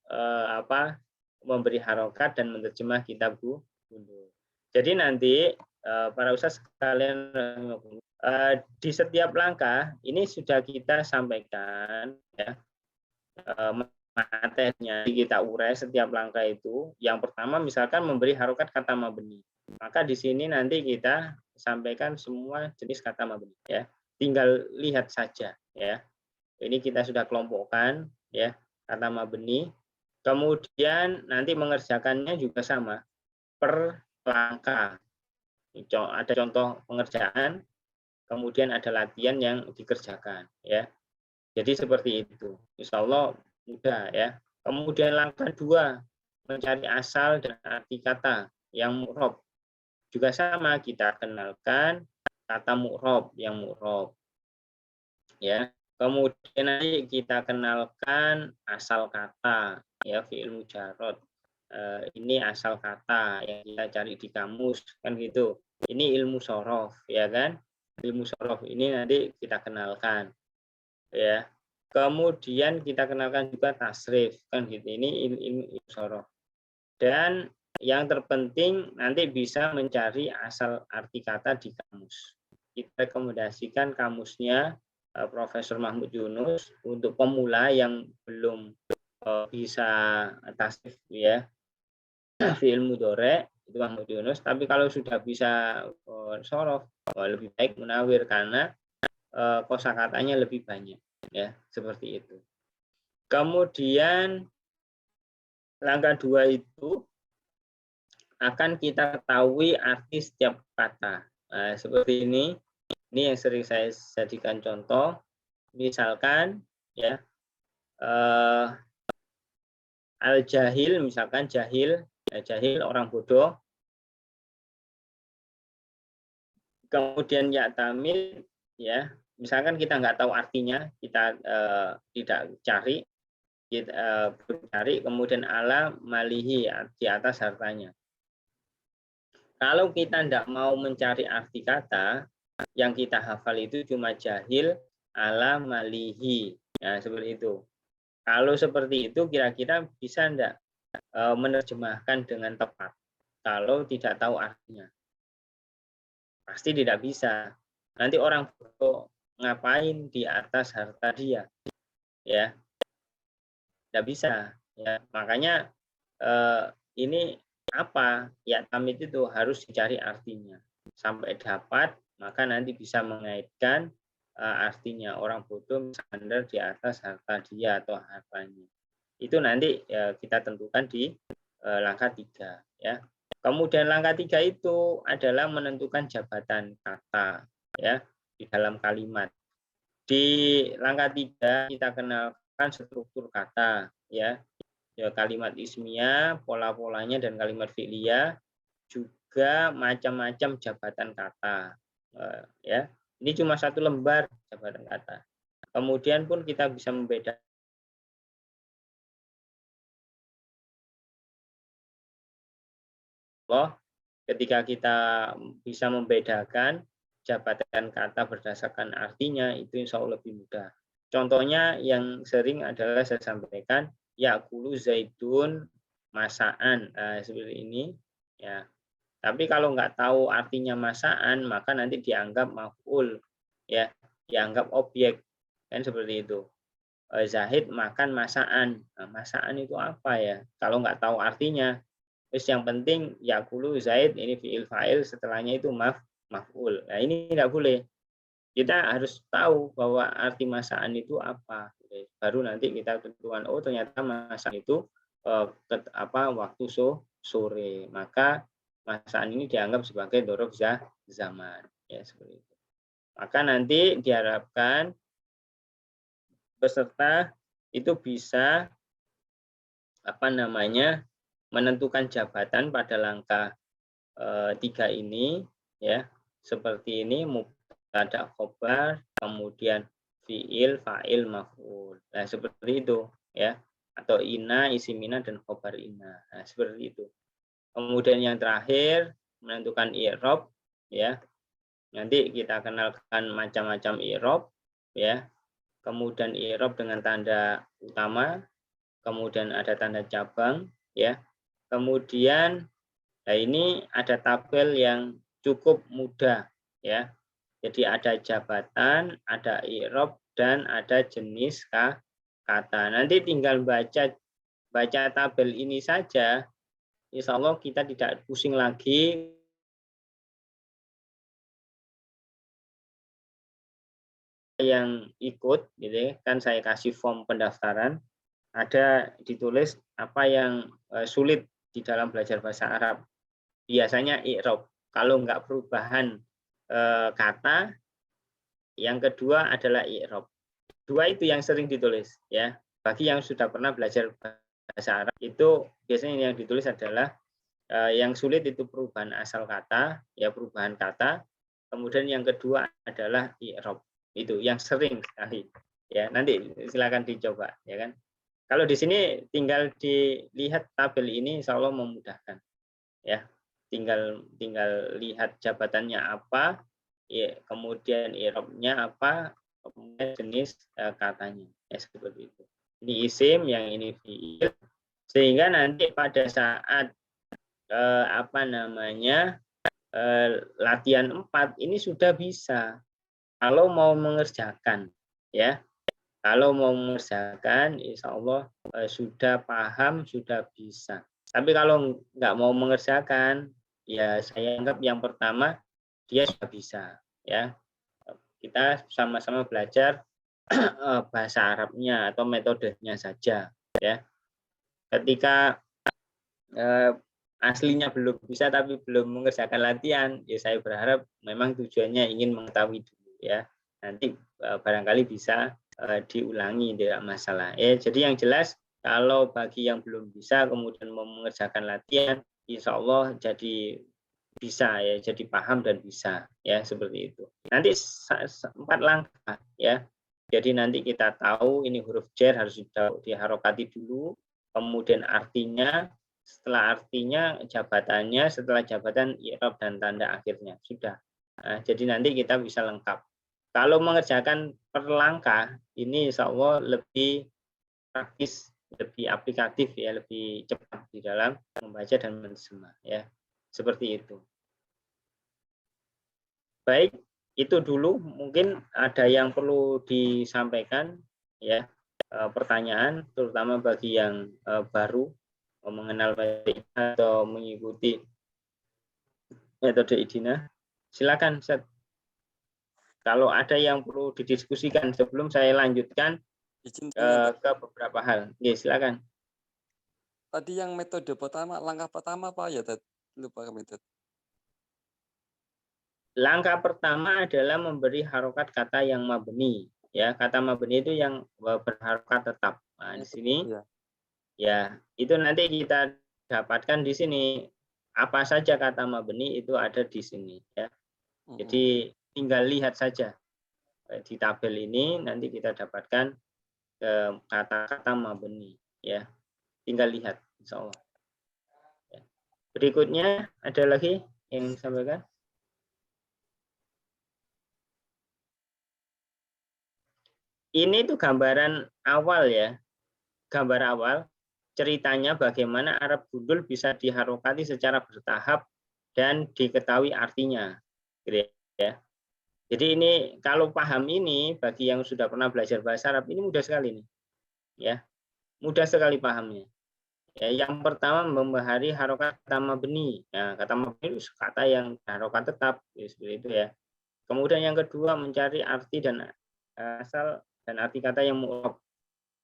memberi harokat dan menerjemah kitab gundul. Jadi nanti para ustaz sekalian di setiap langkah ini sudah kita sampaikan, ya, materinya kita urai setiap langkah itu. Yang pertama misalkan memberi harokat kata mabni, maka di sini nanti kita sampaikan semua jenis kata mabni, ya. Tinggal lihat saja, ya. Ini kita sudah kelompokkan, ya, kata mabni. Kemudian nanti mengerjakannya juga sama per langkah. Ada contoh pengerjaan, kemudian ada latihan yang dikerjakan, ya. Jadi seperti itu. Insya Allah mudah, ya. Kemudian langkah 2, mencari asal dan arti kata yang mu'rob. Juga sama, kita kenalkan kata mu'rob yang mu'rob, ya. Kemudian nanti kita kenalkan asal kata, ya, fi'il mujarad. Ini asal kata yang kita cari di kamus, kan gitu. Ini ilmu sorof, ya kan? Ilmu sorof ini nanti kita kenalkan, ya. Kemudian kita kenalkan juga tasrif, kan gitu. Ini ilmu sorof. Dan yang terpenting nanti bisa mencari asal arti kata di kamus. Kita rekomendasikan kamusnya Profesor Mahmud Yunus untuk pemula yang belum bisa tasrif, ya, fi'il mudhari itu Mahmud Yunus. Tapi kalau sudah bisa sorof, lebih baik Munawir karena kosakatanya lebih banyak, ya, seperti itu. Kemudian langkah 2 itu akan kita ketahui arti setiap kata. Nah, seperti ini. Ini yang sering saya jadikan contoh. Misalkan, ya, al-jahil, misalkan jahil, jahil orang bodoh. Kemudian ya tamil, ya, misalkan kita nggak tahu artinya, kita tidak cari, kita cari, kemudian ala malihi, di atas hartanya. Kalau kita tidak mau mencari arti kata, yang kita hafal itu cuma jahil ala malihi, ya, seperti itu. Kalau seperti itu kira-kira bisa enggak menerjemahkan dengan tepat kalau tidak tahu artinya? Pasti tidak bisa. Nanti orang bodoh ngapain di atas harta dia, ya, tidak bisa, ya. Makanya ini apa? Ya tamid itu harus dicari artinya. Sampai dapat, maka nanti bisa mengaitkan artinya. Orang bodoh bersandar di atas harta dia atau hartanya. Itu nanti kita tentukan di langkah 3 ya. Kemudian langkah 3 itu adalah menentukan jabatan kata ya di dalam kalimat. Di langkah 3 kita kenalkan struktur kata ya. Ya, kalimat ismiyah, pola-polanya dan kalimat fi'liyah, juga macam-macam jabatan kata. Ya, ini cuma satu lembar jabatan kata. Kemudian pun kita bisa membedakan ketika kita bisa membedakan jabatan kata berdasarkan artinya, itu insya Allah lebih mudah. Contohnya yang sering adalah saya sampaikan, yakulu zaidun masaan, seperti ini. Ya. Tapi kalau nggak tahu artinya masaan, maka nanti dianggap maf'ul, ya, dianggap objek, kan seperti itu. Zahid makan masaan. Nah, masaan itu apa ya? Kalau nggak tahu artinya, terus yang penting yakulu Zaid ini fiil fa'il, setelahnya itu maf'ul. Nah, ini nggak boleh. Kita harus tahu bahwa arti masaan itu apa. Baru nanti kita tentukan, oh ternyata masaan itu waktu sore. Maka masaan ini dianggap sebagai dzaraf zaman, ya seperti itu. Maka nanti diharapkan peserta itu bisa menentukan jabatan pada langkah 3 ini ya, seperti ini: mubtada, khobar, kemudian fiil, fa'il, maf'ul. Nah, seperti itu ya. Atau ina, isim ina dan khobar ina. Nah, seperti itu. Kemudian yang terakhir menentukan i'rab ya. Nanti kita kenalkan macam-macam i'rab ya. Kemudian i'rab dengan tanda utama, kemudian ada tanda cabang ya. Kemudian nah ini ada tabel yang cukup mudah ya. Jadi ada jabatan, ada i'rab dan ada jenis kata. Nanti tinggal baca tabel ini saja. Insya Allah kita tidak pusing lagi yang ikut, gitu ya. Kan saya kasih form pendaftaran, ada ditulis apa yang sulit di dalam belajar bahasa Arab. Biasanya i'rab. Kalau enggak perubahan kata, yang kedua adalah i'rab. Dua itu yang sering ditulis ya. Bagi yang sudah pernah belajar bahasa Arab, itu biasanya yang ditulis adalah yang sulit itu perubahan asal kata, ya perubahan kata. Kemudian yang kedua adalah i'rab. Itu yang sering sekali. Ya, nanti silakan dicoba ya kan. Kalau di sini tinggal dilihat tabel ini, insya Allah memudahkan. Ya, tinggal lihat jabatannya apa, ya, kemudian i'rabnya apa, kemudian jenis katanya. Ya, seperti itu. Ini isim, yang ini fiil. Sehingga nanti pada saat latihan 4 ini sudah bisa. Kalau mau mengerjakan, ya. Kalau mau mengerjakan, insya Allah sudah paham, sudah bisa. Tapi kalau nggak mau mengerjakan, ya saya anggap yang pertama dia sudah bisa. Ya, kita sama-sama belajar bahasa Arabnya atau metodenya saja. Ya, ketika aslinya belum bisa tapi belum mengerjakan latihan, ya saya berharap memang tujuannya ingin mengetahui dulu ya. Nanti barangkali bisa diulangi, tidak masalah. Jadi yang jelas kalau bagi yang belum bisa kemudian mau mengerjakan latihan, insya Allah jadi bisa ya, jadi paham dan bisa ya, seperti itu. Nanti 4 langkah ya. Jadi nanti kita tahu ini huruf jar harus diharokati dulu, kemudian artinya, setelah artinya jabatannya, setelah jabatan i'rab dan tanda akhirnya. Sudah. Nah, jadi nanti kita bisa lengkap. Kalau mengerjakan per langkah, ini insya Allah lebih praktis, lebih aplikatif ya, lebih cepat di dalam membaca dan menerjemah ya. Seperti itu. Baik, itu dulu mungkin ada yang perlu disampaikan ya, pertanyaan terutama bagi yang baru. mau mengenal metode atau mengikuti metode IDINA, silakan Ustaz. Kalau ada yang perlu didiskusikan sebelum saya lanjutkan Izin tanya, ke beberapa hal. Ya, silakan. tadi yang metode pertama, langkah pertama apa ya, Tad? Lupa kami, Tad. Langkah pertama adalah memberi harokat kata yang mabni. Ya, kata mabni itu yang berharokat tetap. Nah, di sini Ya. ya, itu nanti kita dapatkan di sini. Apa saja kata mabni itu ada di sini. Ya. Jadi tinggal lihat saja di tabel ini nanti kita dapatkan kata-kata mabni. Ya, tinggal lihat, insya Allah. Ya. Berikutnya ada lagi yang sampaikan. Ini tuh gambaran awal ya, gambar awal ceritanya bagaimana Arab gundul bisa diharokati secara bertahap dan diketahui artinya. Gitu ya. Jadi ini kalau paham ini bagi yang sudah pernah belajar bahasa Arab ini mudah sekali nih. Ya. Mudah sekali pahamnya. Ya, yang pertama membahari harokat kata mabni. Ya, kata mabni itu kata yang harokat tetap ya, seperti itu ya. Kemudian yang kedua mencari arti dan asal dan arti kata yang mu'rab.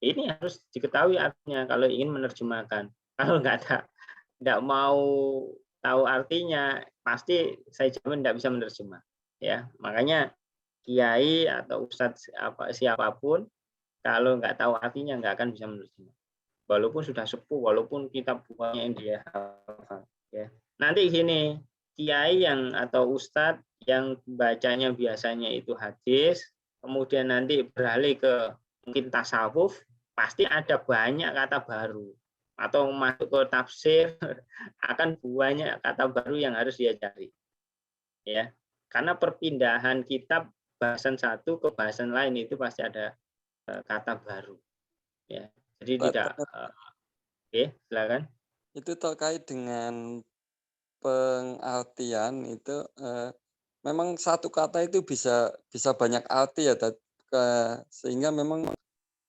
Ini harus diketahui artinya kalau ingin menerjemahkan. Kalau tidak mau tahu artinya, pasti saya jamin tidak bisa menerjemah. Ya, makanya kiai atau ustadz siapapun kalau nggak tahu artinya nggak akan bisa menerjemah. Walaupun sudah sepuh, walaupun kitab bukunya yang dia hafal. Ya. Nanti gini, kiai yang atau ustadz yang bacanya biasanya itu hadis, kemudian nanti beralih ke mungkin tasawuf, pasti ada banyak kata baru atau masuk ke tafsir akan banyak kata baru yang harus dia cari. Ya. Karena perpindahan kitab bahasan satu ke bahasan lain itu pasti ada kata baru. Ya. Jadi tidak oke, silakan. Itu terkait dengan pengartian itu memang satu kata itu bisa banyak arti ya, Tad. Sehingga memang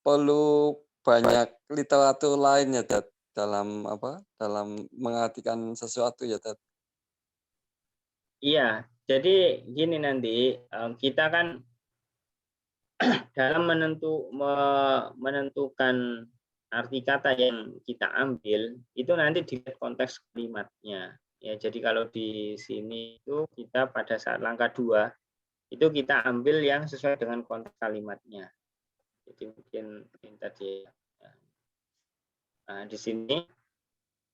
perlu banyak literatur lain ya, Tad, dalam mengartikan sesuatu ya, Tad. Iya, jadi gini nanti kita kan dalam menentukan arti kata yang kita ambil itu nanti dilihat konteks kalimatnya. Ya, jadi kalau di sini itu kita pada saat langkah 2 itu kita ambil yang sesuai dengan konteks kalimatnya. Jadi mungkin tadi nah, di sini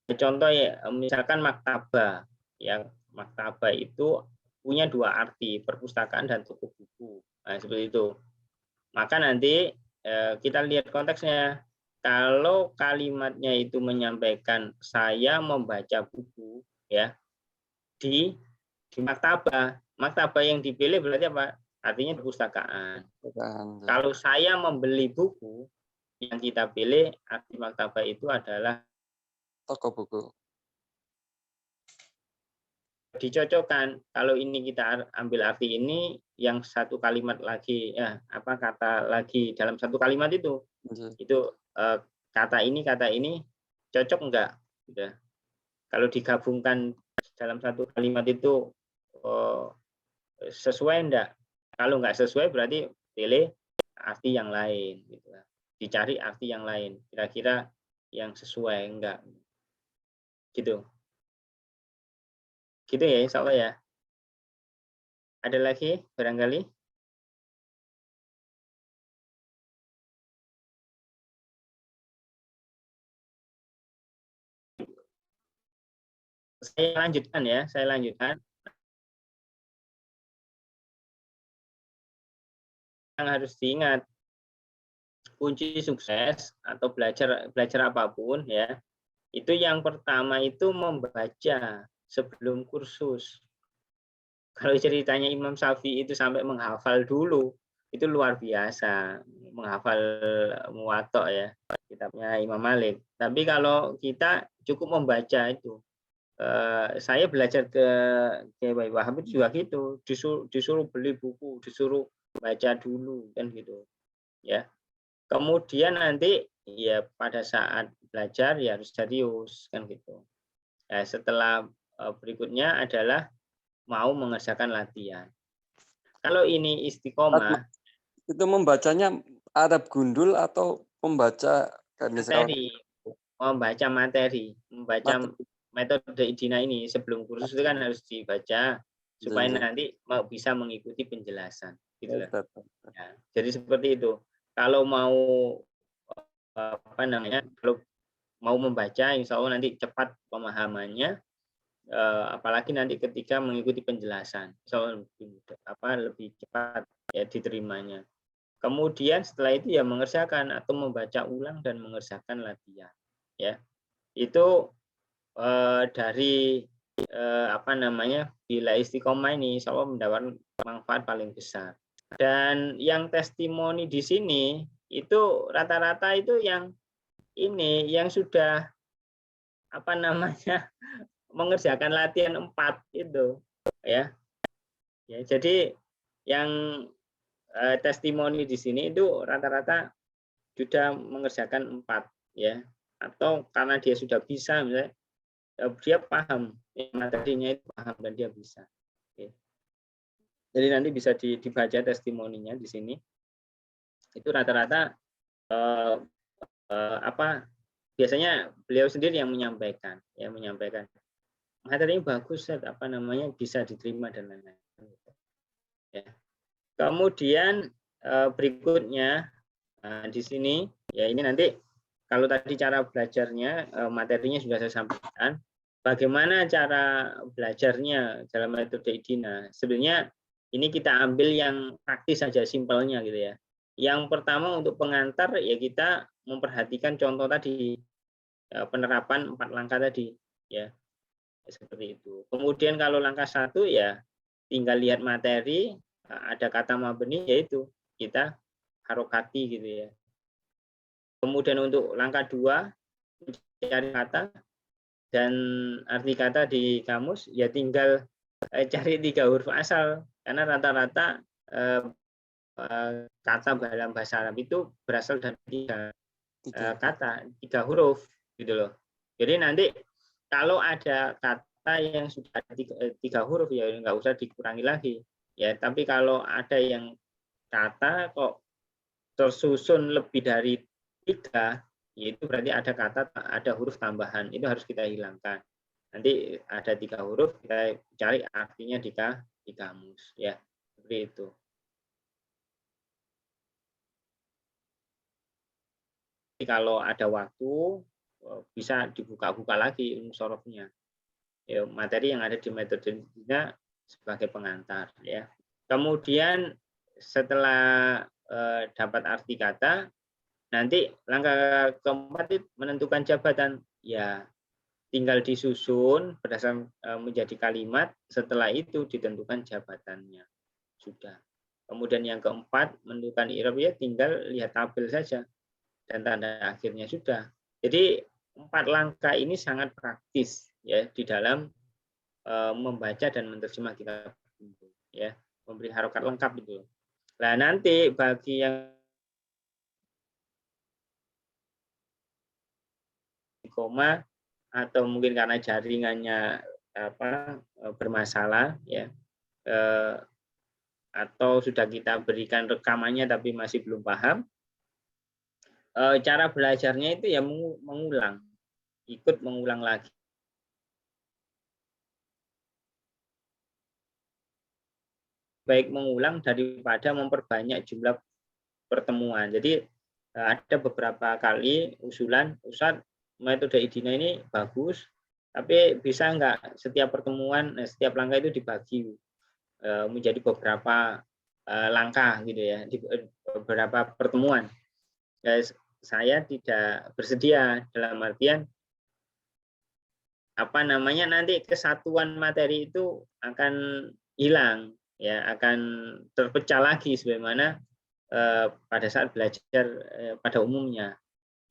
contoh ya misalkan maktabah. Yang maktabah itu punya 2 arti, perpustakaan dan toko buku. Nah, seperti itu. Maka nanti kita lihat konteksnya. Kalau kalimatnya itu menyampaikan saya membaca buku ya di maktabah. Maktabah yang dipilih berarti apa? Artinya perpustakaan. Kalau saya membeli buku, yang kita pilih arti maktabah itu adalah toko buku. Dicocokkan. Kalau ini kita ambil arti ini, yang satu kalimat lagi kata lagi dalam satu kalimat itu kata ini cocok enggak? Gitu. Kalau digabungkan dalam satu kalimat itu sesuai enggak? Kalau enggak sesuai berarti pilih arti yang lain. Gitu. Dicari arti yang lain. Kira-kira yang sesuai enggak? Gitu. Gitu ya, insya Allah ya. Ada lagi barangkali? Saya lanjutkan ya, saya lanjutkan. Yang harus diingat, kunci sukses atau belajar apapun ya, itu yang pertama itu membaca sebelum kursus. Kalau ceritanya Imam Syafi'i itu sampai menghafal dulu, itu luar biasa, menghafal Muwatta ya, kitabnya Imam Malik. Tapi kalau kita cukup membaca itu, saya belajar ke Kiai Wahab itu juga gitu, disuruh beli buku, disuruh baca dulu kan gitu, ya. Kemudian nanti ya pada saat belajar ya harus serius kan gitu. Nah, setelah berikutnya adalah mau mengerjakan latihan. Kalau ini istiqomah, itu membacanya Arab gundul atau membaca kayak misalkan materi, membaca materi. metode Idina ini sebelum kursus itu kan harus dibaca supaya Iya, nanti bisa mengikuti penjelasan, gitu iya, loh. betul. Ya, jadi seperti itu. Kalau mau apa namanya, kalau mau membaca, insya Allah nanti cepat pemahamannya. Apalagi nanti ketika mengikuti penjelasan, insya Allah lebih mudah, lebih cepat ya diterimanya. Kemudian setelah itu ya mengerjakan atau membaca ulang dan mengerjakan latihan. Ya, itu dari apa namanya, bila istiqomah ini insya Allah mendapatkan manfaat paling besar. Dan yang testimoni di sini itu rata-rata itu yang ini yang sudah apa namanya mengerjakan latihan 4 itu ya. Ya, jadi yang testimoni di sini itu rata-rata sudah mengerjakan 4 ya. Atau karena dia sudah bisa misalnya dia paham materinya itu paham dan dia bisa. Oke. Jadi nanti bisa dibaca testimoninya di sini. Itu rata-rata eh, apa biasanya beliau sendiri yang menyampaikan materinya bagus, apa namanya bisa diterima dan lain-lain. Ya. Kemudian berikutnya di sini ya ini nanti kalau tadi cara belajarnya materinya sudah saya sampaikan. Bagaimana cara belajarnya dalam metode Idina? Sebenarnya ini kita ambil yang praktis saja, simpelnya gitu ya. Yang pertama untuk pengantar ya kita memperhatikan contoh tadi penerapan 4 langkah tadi ya seperti itu. Kemudian kalau langkah 1 ya tinggal lihat materi, ada kata mabni yaitu kita harokati gitu ya. Kemudian untuk langkah 2 mencari kata dan arti kata di kamus ya tinggal cari 3 huruf asal karena rata-rata kata dalam bahasa Arab itu berasal dari 3 kata, 3 huruf gitu loh. Jadi nanti kalau ada kata yang sudah ada 3 huruf ya nggak usah dikurangi lagi ya. Tapi kalau ada yang kata kok tersusun lebih dari 3, yaitu berarti ada huruf tambahan, itu harus kita hilangkan. Nanti ada 3 huruf, kita cari artinya di kamus ya seperti itu. Jadi kalau ada waktu bisa dibuka-buka lagi ilmu sorofnya ya, materi yang ada di metode Idina sebagai pengantar ya. Kemudian setelah dapat arti kata, nanti langkah keempat itu menentukan jabatan ya, tinggal disusun berdasarkan menjadi kalimat, setelah itu ditentukan jabatannya sudah. Kemudian yang keempat menentukan i'rab ya tinggal lihat tabel saja dan tanda akhirnya sudah. Jadi 4 langkah ini sangat praktis ya di dalam membaca dan menerjemah kitab ya, memberi harokat lengkap itu. Nah nanti bagi yang koma atau mungkin karena jaringannya bermasalah ya, atau sudah kita berikan rekamannya tapi masih belum paham, cara belajarnya itu ya mengulang, ikut mengulang lagi. Baik mengulang daripada memperbanyak jumlah pertemuan. Jadi ada beberapa kali usulan, Ustadz metode Idina ini bagus, tapi bisa enggak setiap pertemuan, setiap langkah itu dibagi menjadi beberapa langkah gitu ya, di beberapa pertemuan. Saya tidak bersedia dalam artian apa namanya nanti kesatuan materi itu akan hilang ya, akan terpecah lagi sebagaimana pada saat belajar pada umumnya.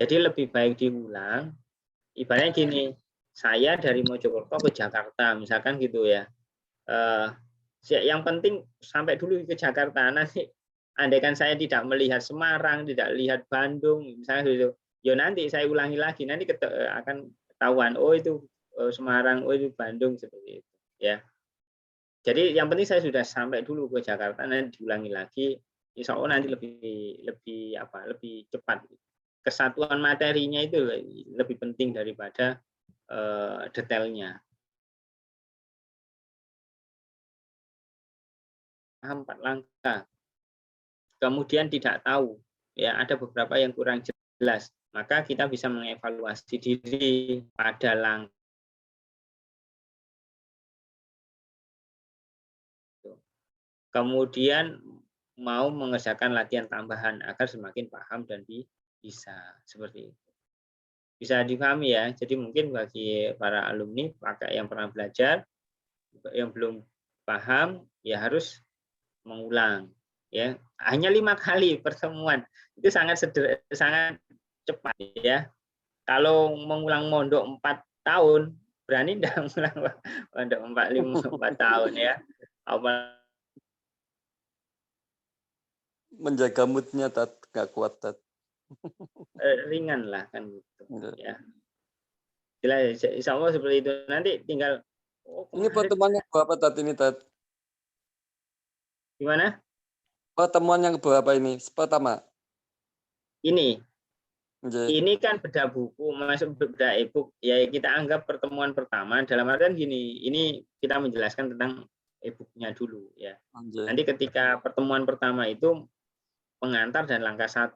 Jadi lebih baik diulang. Ibaratnya gini, saya dari Mojokerto ke Jakarta misalkan gitu ya. Yang penting sampai dulu ke Jakarta, nanti andaikan saya tidak melihat Semarang, tidak lihat Bandung misalnya gitu, ya nanti saya ulangi lagi, nanti akan ketahuan, oh itu Semarang, oh itu Bandung, seperti itu ya. Jadi yang penting saya sudah sampai dulu ke Jakarta, nanti diulangi lagi, insya Allah nanti lebih cepat. Kesatuan materinya itu lebih penting daripada detailnya. Paham 4 langkah. Kemudian tidak tahu, ya ada beberapa yang kurang jelas, maka kita bisa mengevaluasi diri pada langkah. Kemudian mau mengerjakan latihan tambahan agar semakin paham dan bisa seperti itu. Bisa dipahami ya. Jadi mungkin bagi para alumni yang pernah belajar, yang belum paham ya harus mengulang ya. Hanya 5 kali pertemuan itu sangat cepat ya. Kalau mengulang mondok 4 tahun, berani enggak mengulang mondok 4 tahun ya. Apa Menjaga moodnya nggak kuat ringan lah kan gitu ya. Jelas, insya Allah seperti itu. Nanti tinggal ini pertemuan yang berapa ini gimana? Pertemuan yang berapa ini? Pertama. Ini Oke. Ini kan beda buku, masuk beda e-book. Ya kita anggap pertemuan pertama dalam artian gini, ini kita menjelaskan tentang e-booknya dulu ya. Oke. Nanti ketika pertemuan pertama itu pengantar dan langkah 1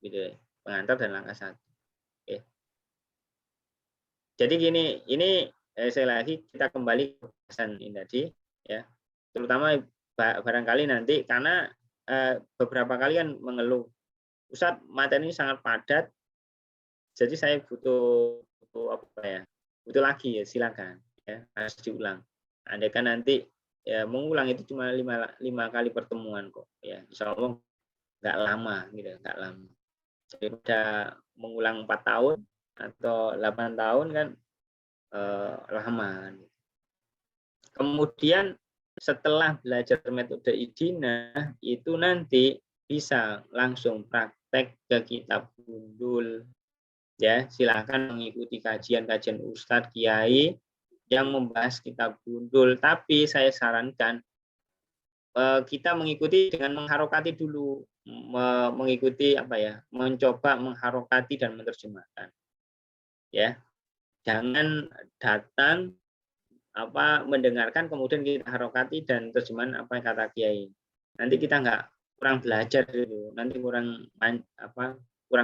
gitu ya. Pengantar dan langkah 1. Oke. Jadi gini, ini saya lagi kita kembali ke bahasan ini tadi ya. Terutama barangkali nanti karena beberapa kali kan mengeluh, Ustadz materi ini sangat padat, jadi saya butuh apa ya? Butuh lagi ya, silakan ya, harus diulang. Andaikan nanti ya mengulang itu cuma 5 kali pertemuan kok ya. Insya Allah nggak lama gitu, nggak lama. Daripada mengulang 4 tahun atau 8 tahun kan lama. Kemudian setelah belajar metode Idina itu nanti bisa langsung praktek ke kitab gundul ya. Silahkan mengikuti kajian-kajian Ustadz Kiai yang membahas kitab gundul, tapi saya sarankan kita mengikuti dengan mengharokati dulu, mengikuti mencoba mengharokati dan menerjemahkan ya. Jangan datang mendengarkan kemudian kita harokati dan terjemahan apa yang kata Kiai. Nanti kita kurang belajar dulu, nanti kurang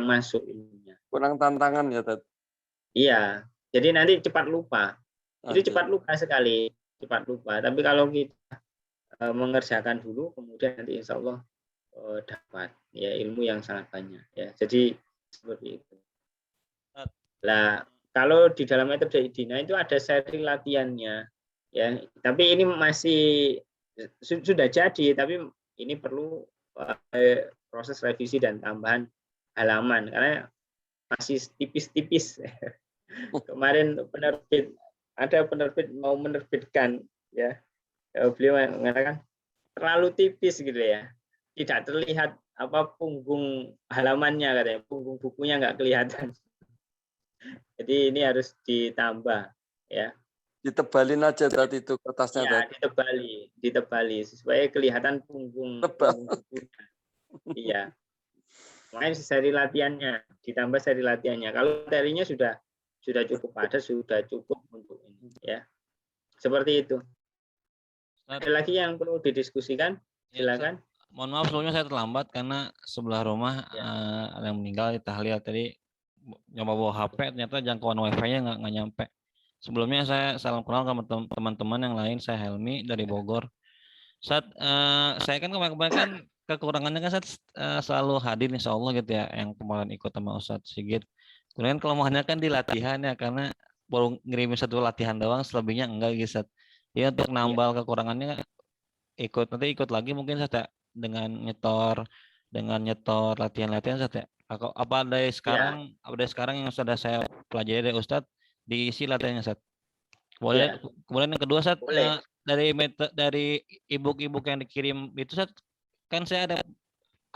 masuk ilmunya. Kurang tantangan ya, Tat. Iya, jadi nanti cepat lupa. Itu cepat lupa sekali, cepat lupa. Tapi kalau kita mengerjakan dulu, kemudian nanti insya Allah dapat ya ilmu yang sangat banyak ya. Jadi seperti itu. Lah kalau di dalam metode Idina itu ada seri latihannya ya, tapi ini masih sudah jadi, tapi ini perlu proses revisi dan tambahan halaman karena masih tipis-tipis. Kemarin ada penerbit mau menerbitkan ya, beliau mengatakan terlalu tipis gitu ya, tidak terlihat punggung halamannya katanya, punggung bukunya nggak kelihatan. Jadi ini harus ditambah ya. Ditebalin aja tadi itu kertasnya. Ya, ditebali supaya kelihatan punggung bukunya. Iya. Makanya seri latihannya, ditambah seri latihannya. Kalau materinya sudah cukup padat, sudah cukup untuk ini ya. Seperti itu. Ada lagi yang perlu didiskusikan? Silakan. Mohon maaf sebelumnya saya terlambat karena sebelah rumah ada yang meninggal di tahlil tadi. Nyoba bawa HP ternyata jangkauan wifi-nya nggak nyampe. Sebelumnya saya salam kenal sama teman-teman yang lain. Saya Helmi dari Bogor. Saya kan kemarin kan kekurangannya kan selalu hadir insya Allah gitu ya, yang kemarin ikut sama Ustadz Sigit. Kemudian kelemahannya kan di latihan ya, karena baru ngirimin 1 latihan doang, selebihnya enggak gitu. Jadi untuk nambal kekurangannya ikut lagi mungkin saya dengan nyetor latihan-latihan saya. Apa dari sekarang yang sudah saya pelajari dari Ustadz diisi latihannya Ustadz. Kemudian yang kedua Ustadz, dari e-book yang dikirim itu Ustadz, kan saya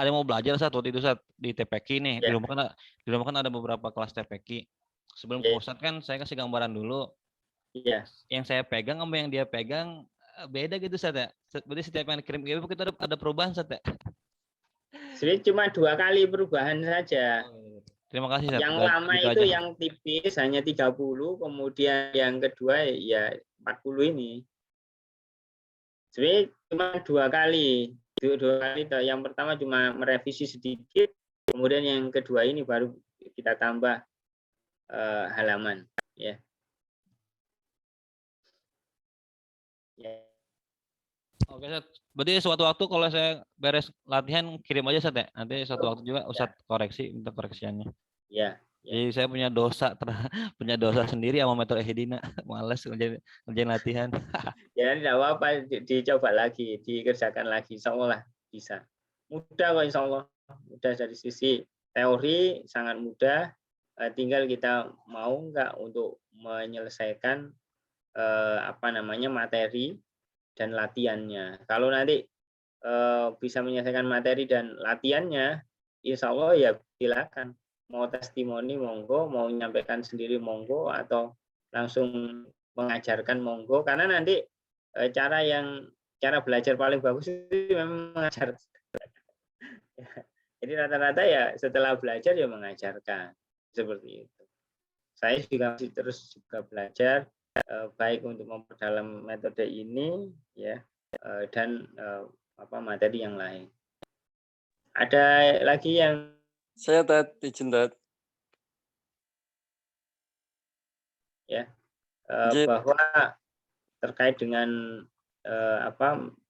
ada yang mau belajar saat waktu itu saat di TPQ nih. Ya. Di rumah kan ada beberapa kelas TPQ. Sebelum ke Ya. Ustadz kan saya kasih gambaran dulu. Iya. Yang saya pegang sama yang dia pegang beda gitu Ustadz ya. Berarti setiap yang dikirim ke ibu kita ada perubahan Ustadz ya. Sebenarnya cuma 2 kali perubahan saja. Terima kasih Ustadz. Yang lama itu yang tipis hanya 30, kemudian yang kedua ya 40 ini. Sebenarnya cuma 2 kali. 2 kali. Yang pertama cuma merevisi sedikit, kemudian yang kedua ini baru kita tambah halaman. Ya. Ya. Oke, Ustadz. Berarti suatu waktu kalau saya beres latihan kirim aja Ustadz ya. Nanti suatu waktu juga Ustadz koreksi, minta koreksiannya. Ya. Jadi saya punya dosa sendiri sama metode Hedina. Males ngerjain latihan. Ya tidak apa-apa, dicoba lagi, dikerjakan lagi, insya Allah bisa. Mudah kok insya Allah. Mudah dari sisi teori sangat mudah. Tinggal kita mau nggak untuk menyelesaikan materi dan latihannya. Kalau nanti bisa menyelesaikan materi dan latihannya, insya Allah ya silakan. Mau testimoni monggo, mau menyampaikan sendiri monggo, atau langsung mengajarkan monggo. Karena nanti cara belajar paling bagus itu memang mengajar. Jadi rata-rata ya setelah belajar ya mengajarkan seperti itu. Saya juga masih terus juga belajar baik untuk memperdalam metode ini ya dan materi yang lain. Ada lagi yang saya izin ya bahwa terkait dengan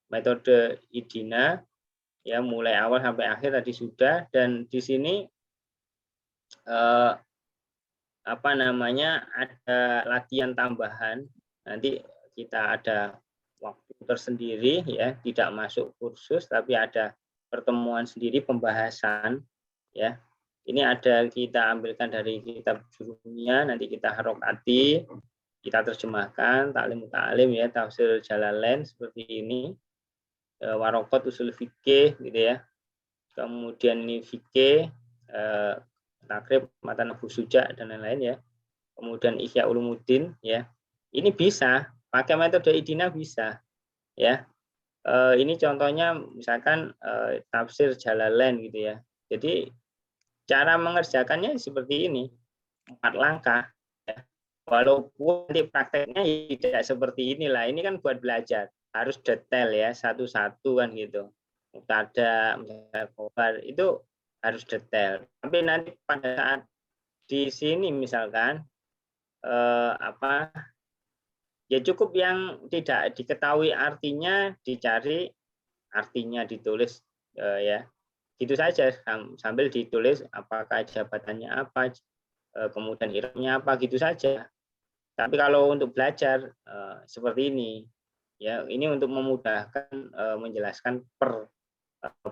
metode IDINA ya mulai awal sampai akhir tadi sudah, dan di sini ada latihan tambahan. Nanti kita ada waktu tersendiri ya, tidak masuk kursus tapi ada pertemuan sendiri pembahasan ya. Ini ada kita ambilkan dari kitab Jurumiyah, nanti kita harokati, kita terjemahkan, taklim ya, tafsir Jalalain seperti ini, warokot usul fikih gitu ya. Kemudian ini fikih, takrib, matan Abu Suja dan lain-lain ya. Kemudian Ihya Ulumuddin ya. Ini bisa pakai metode IDINA bisa ya. Ini contohnya misalkan tafsir Jalalain gitu ya. Jadi cara mengerjakannya seperti ini, 4 langkah. Ya. Walaupun nanti prakteknya tidak seperti inilah. Ini kan buat belajar, harus detail ya, satu-satu kan gitu. Mubtada, khobar itu harus detail. Tapi nanti pada saat di sini misalkan ya cukup yang tidak diketahui artinya, dicari artinya, ditulis ya. Gitu saja sambil ditulis apakah jabatannya apa, kemudian i'rabnya apa, gitu saja. Tapi kalau untuk belajar seperti ini ya, ini untuk memudahkan menjelaskan per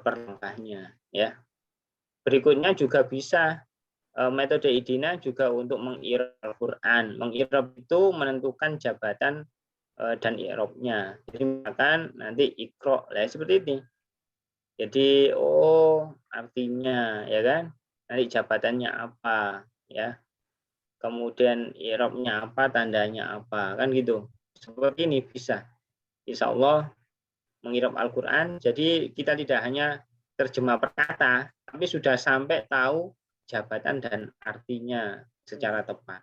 langkahnya ya. Berikutnya juga bisa metode IDINA juga untuk meng'irab Al-Qur'an. Meng'irab itu menentukan jabatan dan i'rabnya. Jadi misalkan nanti Iqra, seperti ini. Jadi artinya ya kan, nanti jabatannya apa ya, kemudian i'rabnya apa, tandanya apa, kan gitu. Seperti ini bisa. Insya Allah meng'irab Al-Qur'an, jadi kita tidak hanya terjemah per kata, tapi sudah sampai tahu jabatan dan artinya secara tepat.